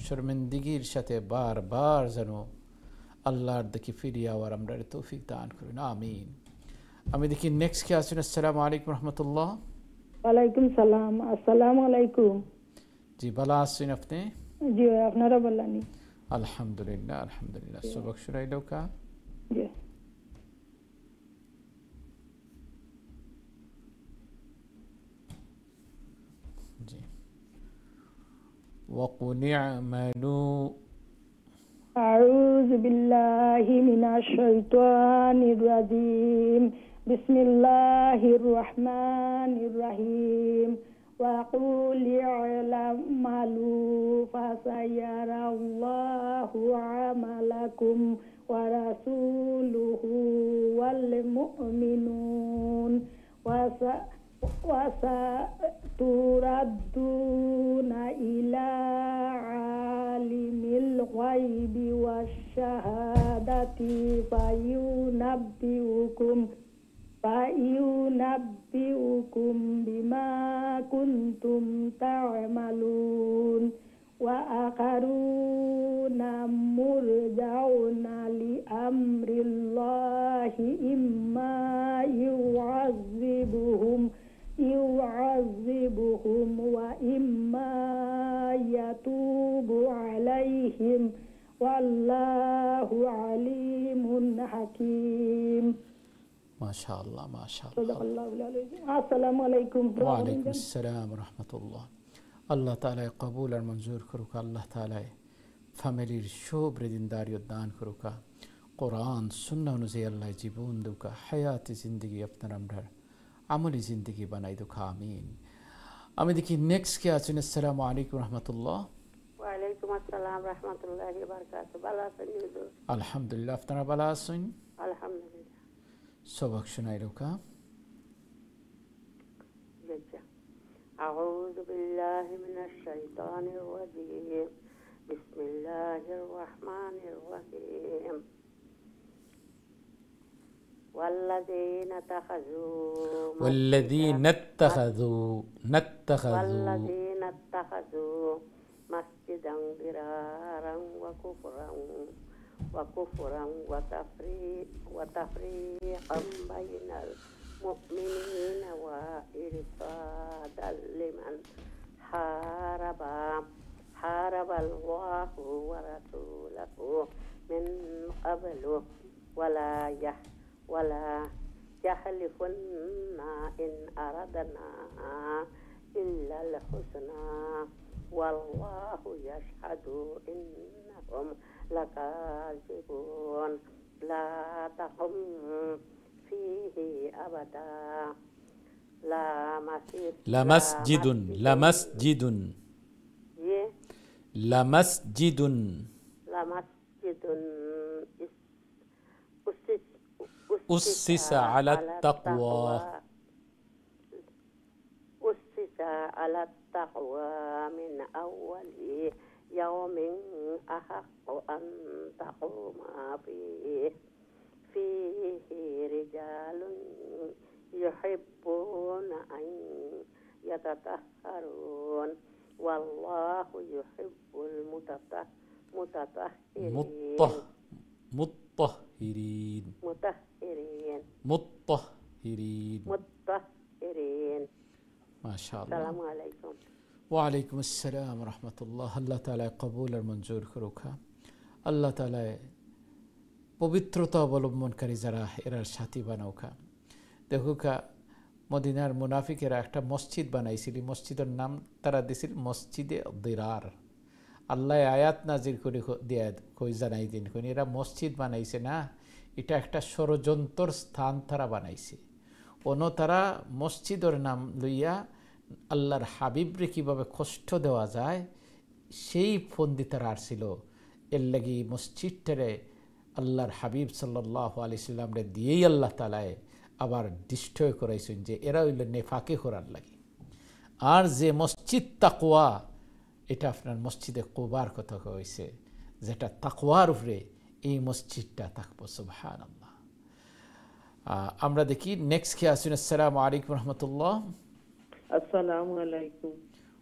Speaker 1: شرمندگير شته بار بار زنو الله دكي فيديا ورمري توفيق دان كرين آمين. أمي دكي next كي آسين السلام عليكم ورحمة الله.
Speaker 5: वालेकुम सलाम अस्सलाम वालेकुम
Speaker 1: जी भला आसीन अपने
Speaker 5: जी अपना रबलानी
Speaker 1: अल्हम्दुलिल्लाह सुबह शुराई लो का
Speaker 5: जी
Speaker 1: जी वक़ुल अमलू
Speaker 5: अऊज़ु बिल्लाहि मिनश शैतानिर रजीम बिस्मिल्लाहिर्रहमानिर्रहीम वक़ुल अ'मलू फसयरल्लाहु अमलकुम वरसूलुहु वल मुमिनून वसतुरद्दूना इला आलिमिल ग़ैबि वश्शहादति فَيُنَبِّئُكُم بِمَا كُنتُمْ تَعْمَلُونَ وَآخَرُونَ مُرْجَوْنَ لِأَمْرِ اللَّهِ إِمَّا يُعَذِّبُهُمْ وَإِمَّا يَتُوبُ عَلَيْهِمْ وَاللَّهُ عَلِيمٌ حَكِيمٌ.
Speaker 1: ما شاء الله ما شاء الله.
Speaker 5: السلام عليكم.
Speaker 1: وعليكم السلام ورحمة الله. الله تعالى قبول المنظور كروك الله تعالى فاميلي شوب ردين داري الدان كروكا قرآن سنة نزي الله جيبون دوكا حياة زندگي اپنا رمدر عملي زندگي بناي دوكا آمين. أمي ديكي next كي آتون السلام عليكم ورحمة الله.
Speaker 11: وعليكم السلام ورحمة الله وبركاته. بلا سنيدو
Speaker 1: الحمد لله افتنا بلا سن
Speaker 11: الحمد لله.
Speaker 1: سبق شنايلوكا
Speaker 11: أعوذ بالله من الشيطان الرجيم بسم الله الرحمن الرحيم والذين اتخذوا مسجدا ضرارا وكفرا وتفريقا بين المؤمنين وإرصادا لمن حارب الله ورسوله من قبل ولا يحلفن إن أردنا إلا الحسنى والله يشهد إنهم لكاذبون لا تقم فيه أبدا
Speaker 1: লামাসজিদুন লামাসজিদুন লামাসজিদুন উসসিসা আলা তাকওয়া
Speaker 11: على التقوى من أول يوم أحق أن تقوم فيه رجال يحبون أن يتطهرون والله يحب المتطهرين مطهرين
Speaker 1: মাশাআল্লাহ।
Speaker 11: আসসালামু আলাইকুম।
Speaker 1: ওয়া আলাইকুম আসসালাম রাহমাতুল্লাহ। আল্লাহ তাআলা কবুল আর মঞ্জুর করুকা। আল্লাহ তাআলা পবিত্রতা অবলম্বনকারী যারা এরার সাথী বানাওকা। দেখুকা মদিনার মুনাফিকেরা একটা মসজিদ বানাইছিল, মসজিদের নাম তারা দিছিল মসজিদে দিরার। আল্লাহ আয়াত নাজির করে দিয়া কই জানাই দিন কোন এরা মসজিদ বানাইছে না, এটা একটা ষড়যন্ত্র স্থান তারা বানাইছে। অন্য তারা মসজিদের নাম লইয়া আল্লাহর হাবিবরে কীভাবে কষ্ট দেওয়া যায় সেই ফন্দি তারা আসছিল। এর লাগি মসজিদটারে আল্লাহর হাবিব সাল্লাল্লাহু আলাইহি সাল্লামরে দিয়েই আল্লাহ তাআলায় আবার ডিস্ট্রয় করাইছেন যে এরা হইল নেফাকে করার লাগি। আর যে মসজিদ তাকওয়া, এটা আপনার মসজিদে কুবার কথা হয়েছে, যেটা তাকওয়ার উপরে এই মসজিদটা থাকবো। সুবহানাল্লাহ। আমরা দেখি নেক্সট কে আসুন। আসসালামু আলাইকুম রহমতুল্লাহ।
Speaker 2: আসসালামু আলাইকুম।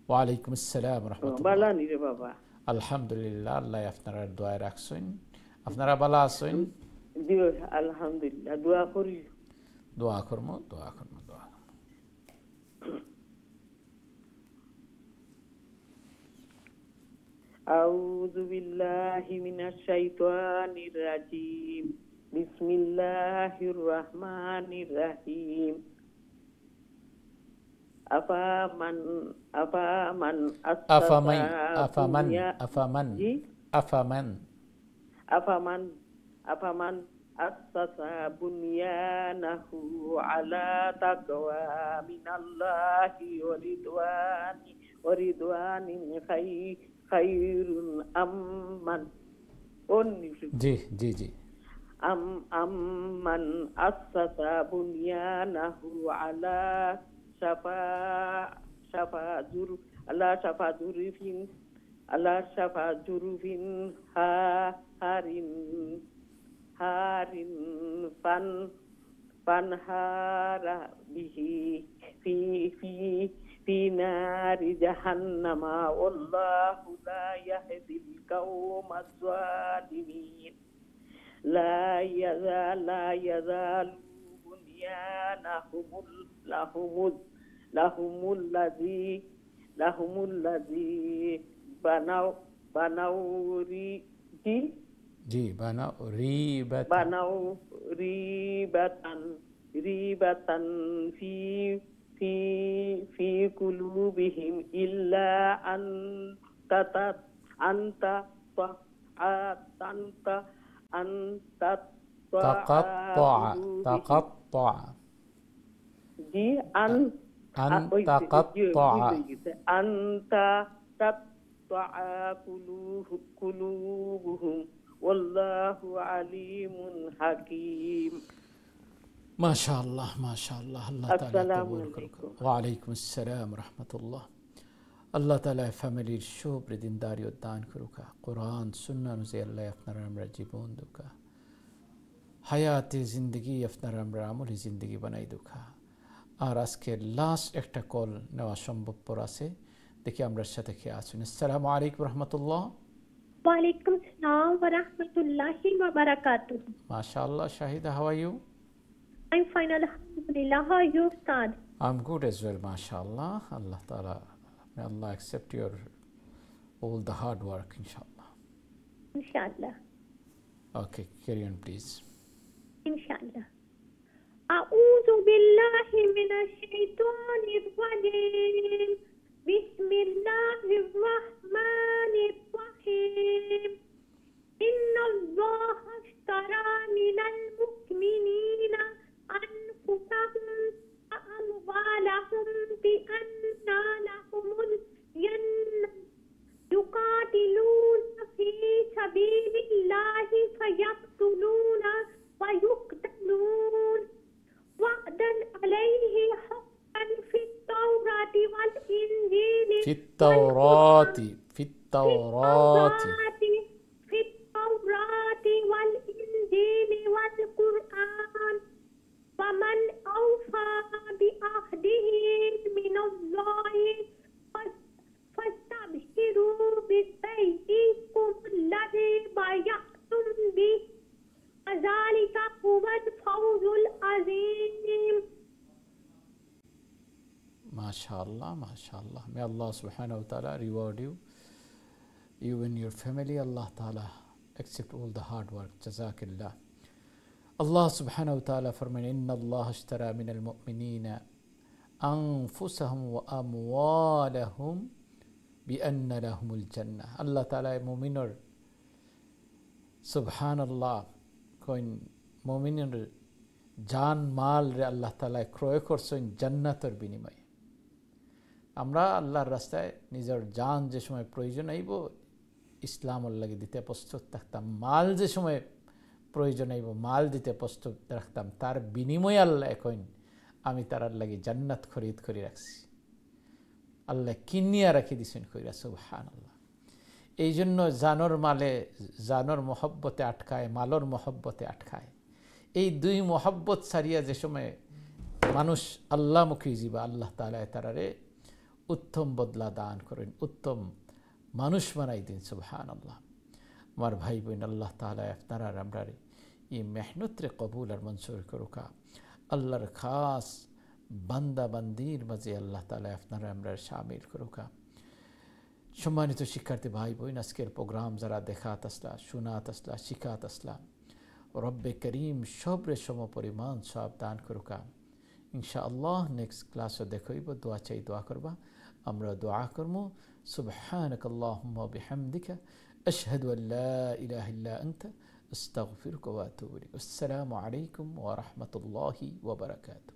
Speaker 1: ওয়া আলাইকুম আসসালাম রহমতুল্লাহ।
Speaker 2: বালা নি রে বাবা?
Speaker 1: আলহামদুলিল্লাহ, আল্লাহ আপনারা দোয়া রাখছেন। আপনারা ভালো আছেন?
Speaker 2: জি আলহামদুলিল্লাহ। দোয়া করি।
Speaker 1: দোয়া করব, দোয়া করব, দোয়া।
Speaker 2: আউযু বিল্লাহি মিনাশ শাইতানির রাজিম। বিসমিল্লাহির রহমানির রহিম। আফামান আসাসা বুনিয়ানাহু আলা তাকওয়া মিনাল্লাহি ওয়া রিদওয়ানিন Khairun Amman amman assasa bunyanahu ala shafa jurufin harin fanhara bihi fi nari jahannama wallahu la yahdil qawmaz zalimin. La yazalu bunyanahumul ladzi banau ribatan fi qulubihim illa qulubuhum wallahu alimun hakim.
Speaker 1: মাশাআল্লাহ, মাশাআল্লাহ। আল্লাহ তাআলা কবুল করুন। ওয়া আলাইকুম আসসালাম রাহমাতুল্লাহ। আল্লাহ তাআলা ফ্যামিলির সুবৃদ্ধিদারি দান করুকা। কোরআন সুন্নাহ অনুযায়ী আল্লাহ আপনারা আমরা জীবন দুকা, হায়াতে জিন্দগি আপনারা আমরা আমলি জিন্দগি বানাই দুকা। আর আজকে লাস্ট একটা কল নেওয়া সম্ভবপর আছে, দেখি আমরা সাথে কে আছেন। আসসালামু আলাইকুম রহমতুল্লাহ।
Speaker 12: ওয়া আলাইকুম আসসালাম ওয়া রাহমাতুল্লাহি ওয়া বারাকাতুহু।
Speaker 1: মাশাআল্লাহ Shahida, how are you?
Speaker 12: I'm fine, alhamdulillah. How are you, Ustad?
Speaker 1: I'm good as well, mashallah. Allah Ta'ala, may Allah accept your all the hard work, inshallah.
Speaker 12: Inshallah.
Speaker 1: Okay, carry on please.
Speaker 12: Inshallah. A'udhu billahi minash shaitanir rajim. Bismillahir rahmanir rahim. Inna Allaha ashtara minal mu'minina أنفسهم وأموالهم يقتلون ويقتلون وعدا عليه حقا في التوراة والإنجيل
Speaker 1: في التوراة
Speaker 12: والإنجيل والقرآن ومن أوفى بعهده من الله فاستبشروا ببيعكم الذي بايعتم به وذلك هو الفوز العظيم.
Speaker 1: MashaAllah, MashaAllah. May Allah subhanahu wa ta'ala reward you, you and your family. Allah ta'ala accept all the hard work. Jazakillah. Allah subhanahu wa ta'ala فرمى إن الله اشترى من المؤمنين أنفسهم وأموالهم بأن لهم الجنة. Allah ta'ala mu'minor subhanallah কোন মুমিনের জান মাল রে আল্লাহ তাআলা ক্রয় করছেন জান্নাতের বিনিময়ে। আমরা আল্লাহর রাস্তায় নিজের জান যে সময় প্রয়োজন আইব ইসলামের লাগি দিতে প্রস্তুত থাকতাম, মাল যে সময় প্রয়োজন আইব মাল দিতে প্রস্তুত রাখতাম, তার বিনিময়ে আল্লাহ এখন আমি তার লাগি জান্নাত খরিদ করে রাখছি। আল্লাহ কিনিয়া রাখি দিছেন কইরা সুবহানাল্লাহ। এই জন্য জানর মালে জানর মহব্বতে আটকায়, মালর মহব্বতে আটকায়। এই দুই মহব্বত সারিয়া যে সময় মানুষ আল্লাহমুখী জীবা আল্লাহ তাআলা তারারে উত্তম বদলা দান করেন, উত্তম মানুষ বানাই দিন সুবহানাল্লাহ। আমার ভাই বোন আল্লাহ তাআলা আপনারা আমরারে এই মেহনতরে কবুল আর মঞ্জুর করুকা। আল্লাহর খাস বান্দা বান্দির মাঝে আল্লাহ তাআলা আপনারা আমরা শামিল করুকা। সম্মানিত শিক্ষার্থী ভাই বোন, আজকের প্রোগ্রাম যারা দেখাত আসলা, শোনাত আসলা, শিখাত আসলা, রব্বে করিম সবরে সম পরিমাণ সব দান করুকা। ইনশাআল্লাহ নেক্সট ক্লাসে দেখইব, দোয়া চাই দোয়া করবা, আমরা দোয়া করবো। সুবহানাকাল্লাহুম্মা ওয়া বিহামদিকা আশহাদু আল লা ইলাহা ইল্লা আনতা আস্তাগফিরুকা ওয়া আতুবু ইলাইক। আসসালামু আলাইকুম ওয়া রাহমাতুল্লাহি ওয়া বারাকাতুহু।